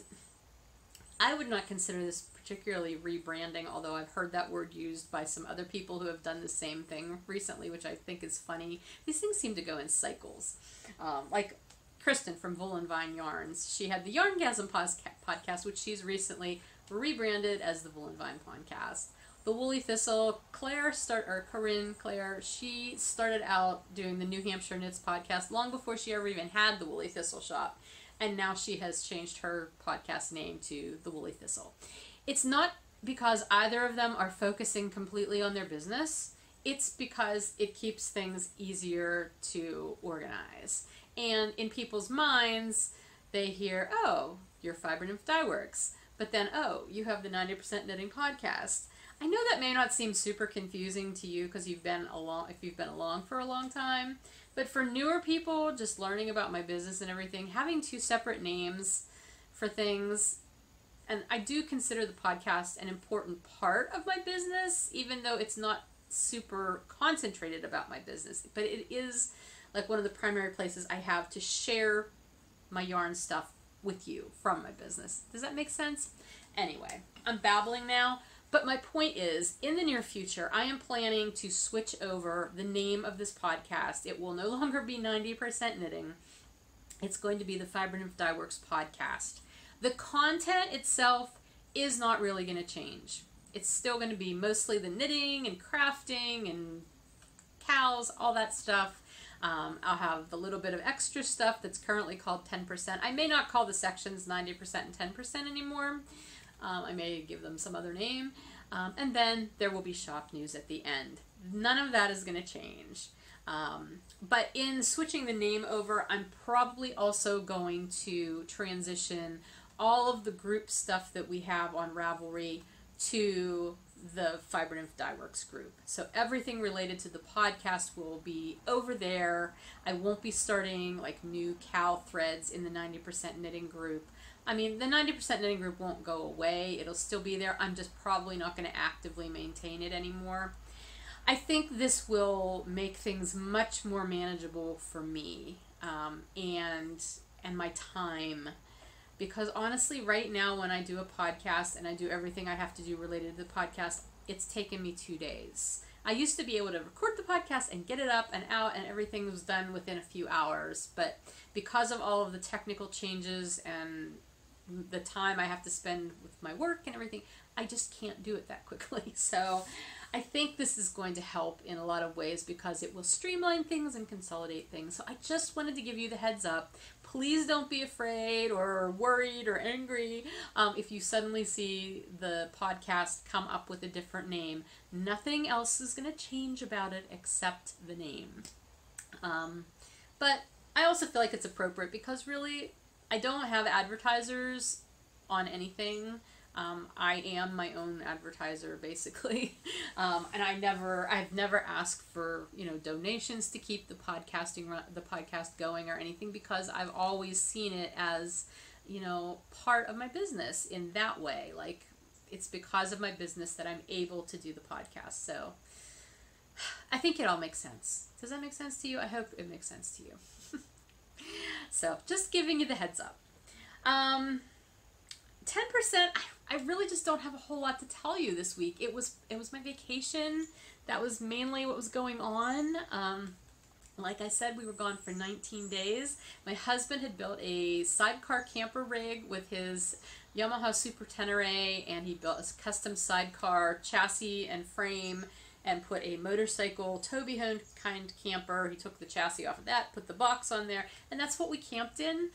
I would not consider this particularly rebranding, although I've heard that word used by some other people who have done the same thing recently, which I think is funny. These things seem to go in cycles. Like Kristen from Wool and Vine Yarns, she had the Yarngasm podcast, which she's recently rebranded as the Wool and Vine podcast. The Woolly Thistle, Corinne Claire, she started out doing the New Hampshire Knits podcast long before she ever even had the Woolly Thistle shop. And now she has changed her podcast name to the Woolly Thistle. It's not because either of them are focusing completely on their business. It's because it keeps things easier to organize. And in people's minds, they hear, oh, you're Fiber Nymph Dye Works. But then, oh, you have the 90% Knitting podcast. I know that may not seem super confusing to you because if you've been along for a long time, but for newer people just learning about my business and everything, having two separate names for things, and I do consider the podcast an important part of my business, even though it's not super concentrated about my business, but it is like one of the primary places I have to share my yarn stuff with you from my business. Does that make sense? Anyway, I'm babbling now. But my point is, in the near future, I am planning to switch over the name of this podcast. It will no longer be 90% Knitting. It's going to be the Fiber Nymph Dye Works podcast. The content itself is not really going to change. It's still going to be mostly the knitting and crafting and KALs, all that stuff. I'll have the little bit of extra stuff that's currently called 10%. I may not call the sections 90% and 10% anymore. I may give them some other name. And then there will be shop news at the end. None of that is going to change. But in switching the name over, I'm probably also going to transition all of the group stuff that we have on Ravelry to the Fiber Nymph Dye Works group. So everything related to the podcast will be over there. I won't be starting like new KAL threads in the 90% knitting group. I mean, the 90% knitting group won't go away. It'll still be there. I'm just probably not going to actively maintain it anymore. I think this will make things much more manageable for me and my time. Because honestly, right now when I do a podcast and I do everything I have to do related to the podcast, it's taken me 2 days. I used to be able to record the podcast and get it up and out and everything was done within a few hours. But because of all of the technical changes and the time I have to spend with my work and everything, I just can't do it that quickly. So I think this is going to help in a lot of ways because it will streamline things and consolidate things. So I just wanted to give you the heads up. Please don't be afraid or worried or angry if you suddenly see the podcast come up with a different name. Nothing else is going to change about it except the name. But I also feel like it's appropriate because really I don't have advertisers on anything. I am my own advertiser basically, and I've never asked for donations to keep the podcast going or anything because I've always seen it as part of my business in that way. Like it's because of my business that I'm able to do the podcast. So I think it all makes sense. Does that make sense to you? I hope it makes sense to you. So just giving you the heads up. 10%, I really just don't have a whole lot to tell you this week. It was my vacation. That was mainly what was going on. Like I said, we were gone for 19 days. My husband had built a sidecar camper rig with his Yamaha Super Tenere, and he built a custom sidecar chassis and frame and put a motorcycle Toby Hone kind camper. He took the chassis off of that, put the box on there, and that's what we camped in.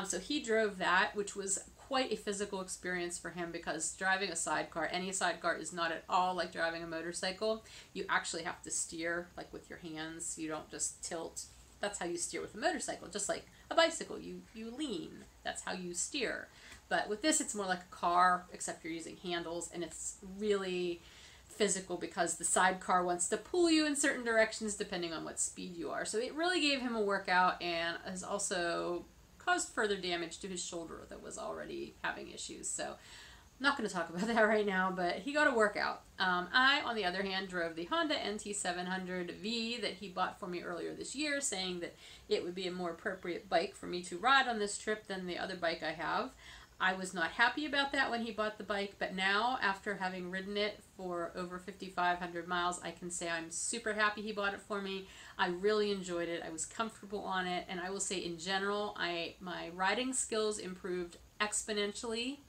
So he drove that, which was quite a physical experience for him because driving a sidecar, any sidecar, is not at all like driving a motorcycle. You actually have to steer like with your hands. You don't just tilt. That's how you steer with a motorcycle. Just like a bicycle, you lean. That's how you steer. But with this, it's more like a car, except you're using handles, and it's really physical because the sidecar wants to pull you in certain directions depending on what speed you are. So it really gave him a workout and has also caused further damage to his shoulder that was already having issues. So I'm not going to talk about that right now, but he got a workout. I, on the other hand, drove the Honda NT700V that he bought for me earlier this year, saying that it would be a more appropriate bike for me to ride on this trip than the other bike I have. I was not happy about that when he bought the bike, but now, after having ridden it for over 5,500 miles, I can say I'm super happy he bought it for me. I really enjoyed it. I was comfortable on it, and I will say in general, my riding skills improved exponentially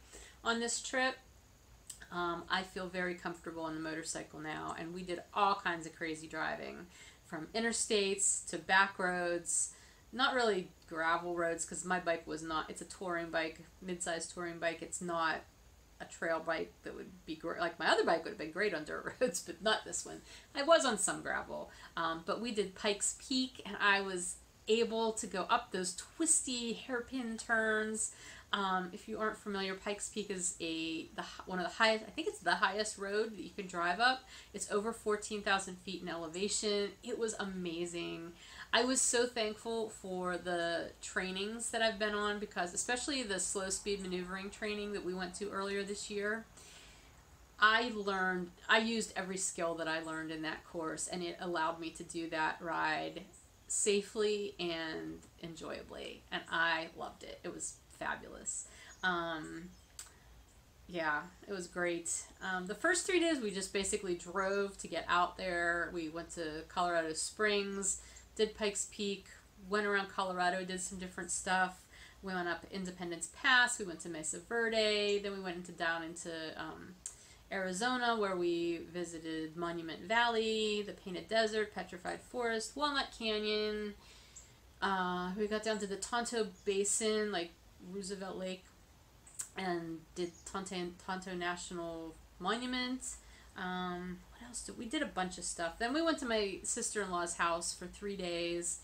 on this trip. I feel very comfortable on the motorcycle now, and we did all kinds of crazy driving, from interstates to back roads. Not really gravel roads because my bike was not, it's a touring bike, mid-sized touring bike. It's not a trail bike that would be great. Like my other bike would have been great on dirt roads, but not this one. I was on some gravel, but we did Pikes Peak and I was able to go up those twisty hairpin turns. If you aren't familiar, Pikes Peak is one of the highest, I think it's the highest road that you can drive up. It's over 14,000 feet in elevation. It was amazing. I was so thankful for the trainings that I've been on because especially the slow speed maneuvering training that we went to earlier this year, I used every skill that I learned in that course, and it allowed me to do that ride safely and enjoyably, and I loved it. It was fabulous. Yeah, it was great. The first 3 days we just basically drove to get out there. We went to Colorado Springs, did Pikes Peak, went around Colorado, did some different stuff. We went up Independence Pass, we went to Mesa Verde, then we went down into Arizona, where we visited Monument Valley, the Painted Desert, Petrified Forest, Walnut Canyon. We got down to the Tonto Basin, like Roosevelt Lake, and did Tonto National Monument. What else did we did? A bunch of stuff. Then we went to my sister-in-law's house for 3 days.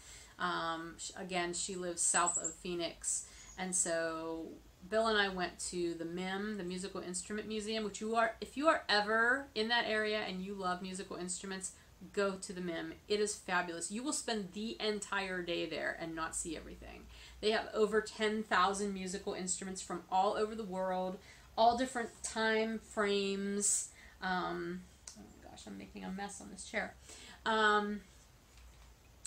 Again, she lives south of Phoenix, and so Bill and I went to the MIM, the Musical Instrument Museum, which if you are ever in that area and you love musical instruments, go to the MIM. It is fabulous. You will spend the entire day there and not see everything. They have over 10,000 musical instruments from all over the world, all different time frames. Oh my gosh, I'm making a mess on this chair.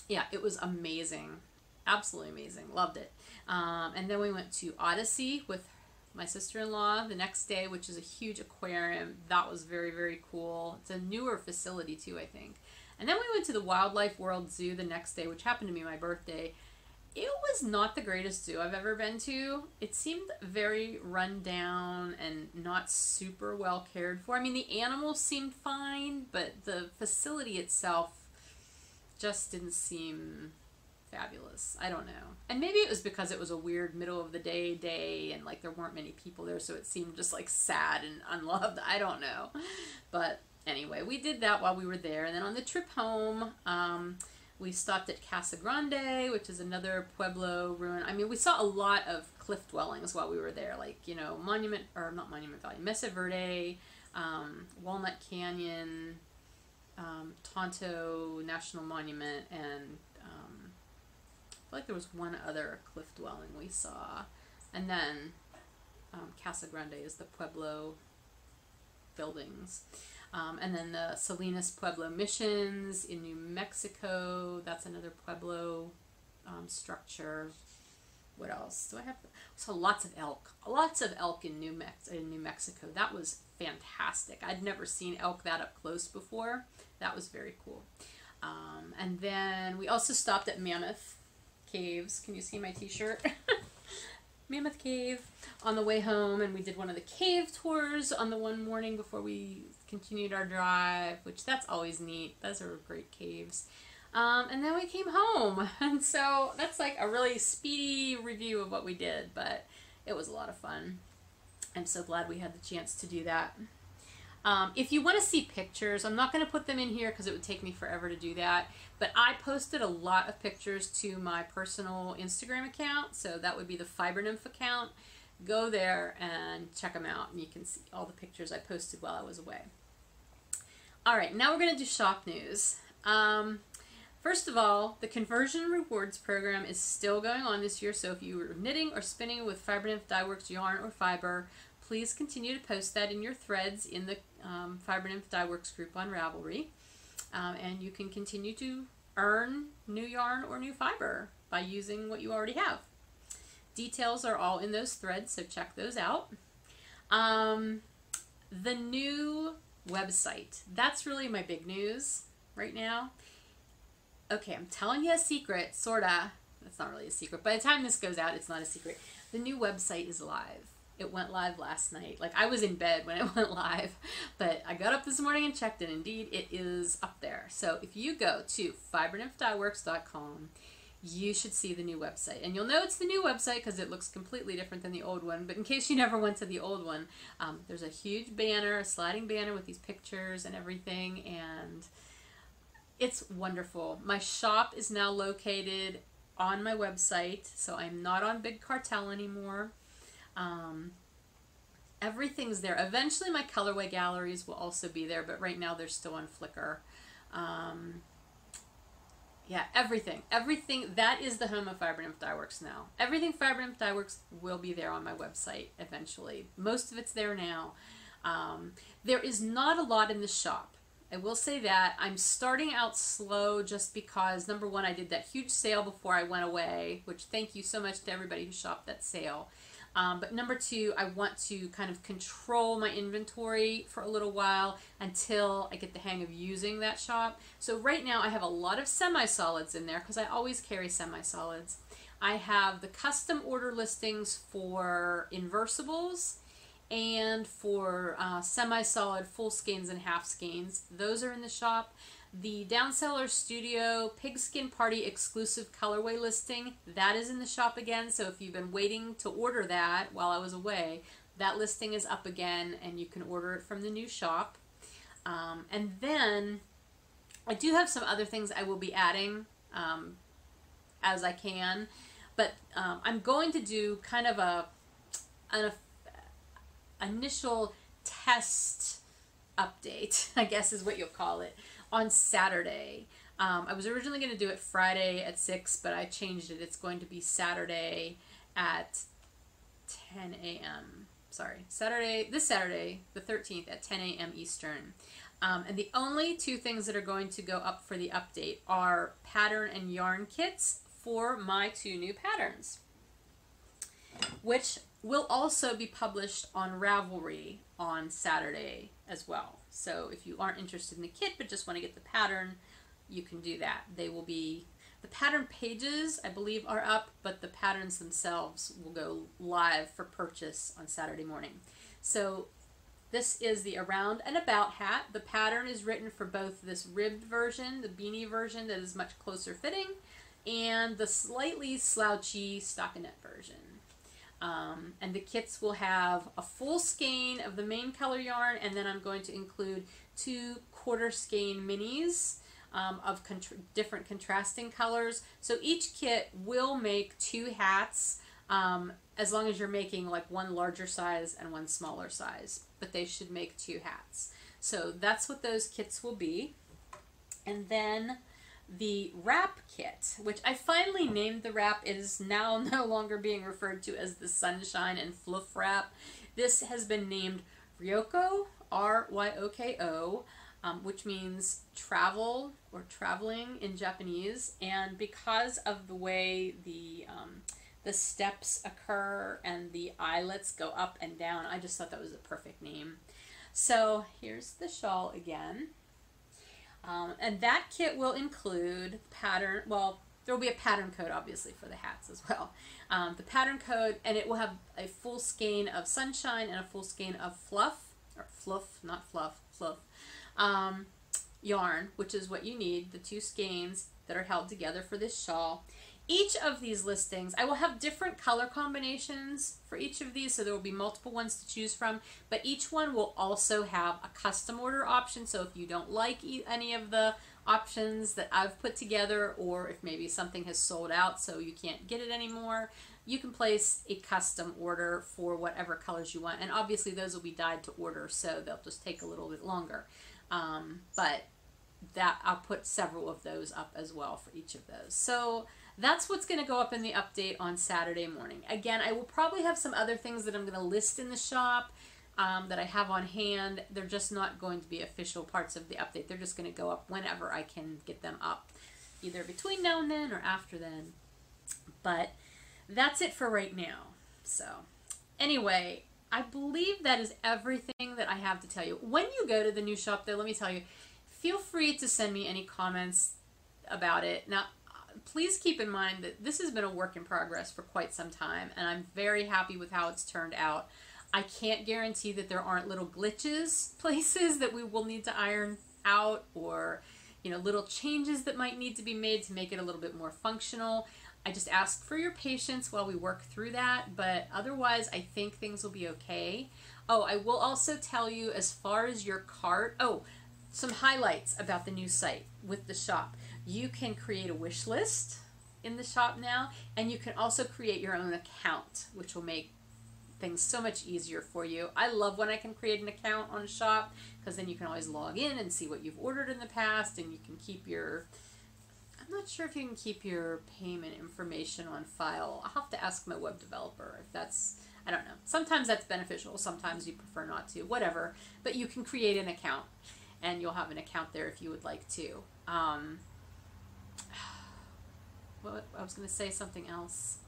Yeah, it was amazing. Absolutely amazing. Loved it. And then we went to Odyssey with my sister-in-law the next day, which is a huge aquarium. That was very, very cool. It's a newer facility too, I think. And then we went to the Wildlife World Zoo the next day, which happened to be my birthday. It was not the greatest zoo I've ever been to. It seemed very run down and not super well cared for. I mean, the animals seemed fine, but the facility itself just didn't seem fabulous. I don't know. And maybe it was because it was a weird middle of the day and like there weren't many people there, so it seemed just like sad and unloved. I don't know. But anyway, we did that while we were there. And then on the trip home, we stopped at Casa Grande, which is another Pueblo ruin. I mean, we saw a lot of cliff dwellings while we were there, like, you know, not Monument Valley, Mesa Verde, Walnut Canyon, Tonto National Monument, and I feel like there was one other cliff dwelling we saw. And then Casa Grande is the Pueblo buildings. And then the Salinas Pueblo Missions in New Mexico. That's another Pueblo structure. What else do I have? So lots of elk. Lots of elk in New Mexico. That was fantastic. I'd never seen elk that up close before. That was very cool. And then we also stopped at Mammoth Caves. Can you see my t-shirt? Mammoth Cave on the way home, and we did one of the cave tours on the one morning before we continued our drive, which that's always neat. Those are great caves. And then we came home, and so that's like a really speedy review of what we did, but it was a lot of fun. I'm so glad we had the chance to do that. If you want to see pictures, I'm not going to put them in here because it would take me forever to do that, but I posted a lot of pictures to my personal Instagram account, so that would be the Fibernymph account. Go there and check them out, and you can see all the pictures I posted while I was away. Alright, now we're going to do shop news. First of all, the Conversion Rewards program is still going on this year, so if you were knitting or spinning with Fibernymph Dyeworks yarn or fiber, please continue to post that in your threads in the Fibernymph Dyeworks group on Ravelry. And you can continue to earn new yarn or new fiber by using what you already have. Details are all in those threads, so check those out. The new website. That's really my big news right now. Okay, I'm telling you a secret, sorta. That's not really a secret. By the time this goes out, it's not a secret. The new website is live. It went live last night. Like, I was in bed when it went live, but I got up this morning and checked it. Indeed, it is up there. So if you go to fibernymphDyeworks.com, you should see the new website. And you'll know it's the new website because it looks completely different than the old one. But in case you never went to the old one, there's a huge banner, a sliding banner with these pictures and everything, and it's wonderful. My shop is now located on my website, so I'm not on Big Cartel anymore. Everything's there. Eventually my colorway galleries will also be there, but right now they're still on Flickr. Yeah, everything. That is the home of Fibernymph Dyeworks now. Everything Fibernymph Dyeworks will be there on my website eventually. Most of it's there now. There is not a lot in the shop. I will say that. I'm starting out slow just because, number one, I did that huge sale before I went away, which thank you so much to everybody who shopped that sale. But number two, I want to kind of control my inventory for a little while until I get the hang of using that shop. So right now I have a lot of semi-solids in there because I always carry semi-solids. I have the custom order listings for inversibles and for semi-solid full skeins and half skeins. Those are in the shop. The Downseller Studio Pigskin Party exclusive colorway listing, that is in the shop again. So if you've been waiting to order that while I was away, that listing is up again and you can order it from the new shop. And then I do have some other things I will be adding as I can, but I'm going to do kind of an initial test update, I guess is what you'll call it, on Saturday. I was originally going to do it Friday at 6, but I changed it. It's going to be Saturday at 10 a.m. Sorry, this Saturday, the 13th at 10 a.m. Eastern. And the only two things that are going to go up for the update are pattern and yarn kits for my 2 new patterns, which will also be published on Ravelry on Saturday as well. So if you aren't interested in the kit but just want to get the pattern, you can do that. They will be, the pattern pages I believe are up, but the patterns themselves will go live for purchase on Saturday morning. So this is the Around and About hat. The pattern is written for both this ribbed version, the beanie version that is much closer fitting, and the slightly slouchy stockinette version. And the kits will have a full skein of the main color yarn, and then I'm going to include 2 quarter skein minis of different contrasting colors. So each kit will make 2 hats, as long as you're making like 1 larger size and 1 smaller size, but they should make 2 hats. So that's what those kits will be. And then the wrap kit, which I finally named the wrap. It is now no longer being referred to as the Sunshine and Fluff wrap. This has been named Ryoko, R-Y-O-K-O, which means travel or traveling in Japanese. And because of the way the steps occur and the eyelets go up and down, I just thought that was a perfect name. So here's the shawl again. And that kit will include pattern, well, there will be a pattern code obviously for the hats as well. The pattern code, and it will have a full skein of Sunshine and a full skein of fluff, or fluff, not fluff, fluff, yarn, which is what you need, the 2 skeins that are held together for this shawl. Each of these listings, I will have different color combinations for each of these, so there will be multiple ones to choose from, but each one will also have a custom order option. So if you don't like any of the options that I've put together, or if maybe something has sold out so you can't get it anymore, you can place a custom order for whatever colors you want. And obviously those will be dyed to order, so they'll just take a little bit longer. But that I'll put several of those up as well for each of those. So that's what's going to go up in the update on Saturday morning. Again, I will probably have some other things that I'm going to list in the shop that I have on hand. They're just not going to be official parts of the update. They're just going to go up whenever I can get them up, either between now and then or after then. But that's it for right now. So anyway, I believe that is everything that I have to tell you. When you go to the new shop, though, let me tell you, feel free to send me any comments about it. Now, please keep in mind that this has been a work in progress for quite some time, and I'm very happy with how it's turned out. I can't guarantee that there aren't little glitches, places that we will need to iron out, or little changes that might need to be made to make it a little bit more functional. I just ask for your patience while we work through that, but otherwise I think things will be okay. Oh, I will also tell you, as far as your cart, some highlights about the new site with the shop. You can create a wish list in the shop now, and you can also create your own account, which will make things so much easier for you. I love when I can create an account on a shop, because then you can always log in and see what you've ordered in the past, and you can keep your, I'm not sure if you can keep your payment information on file. I'll have to ask my web developer if that's, I don't know. Sometimes that's beneficial, sometimes you prefer not to, whatever. But you can create an account, and you'll have an account there if you would like to. Well, I was going to say something else.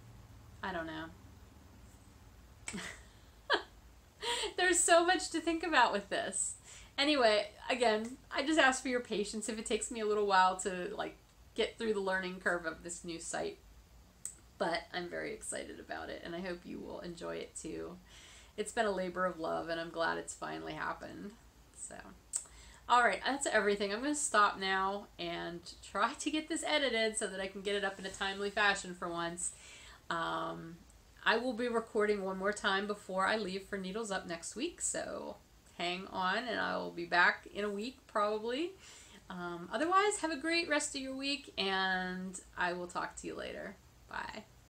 I don't know. There's so much to think about with this. Anyway, again, I just ask for your patience if it takes me a little while to like get through the learning curve of this new site. But I'm very excited about it, and I hope you will enjoy it too. It's been a labor of love, and I'm glad it's finally happened. So, all right, that's everything. I'm going to stop now and try to get this edited so that I can get it up in a timely fashion for once. I will be recording one more time before I leave for Needles Up next week, so hang on, and I will be back in a week probably. Otherwise, have a great rest of your week, and I will talk to you later. Bye.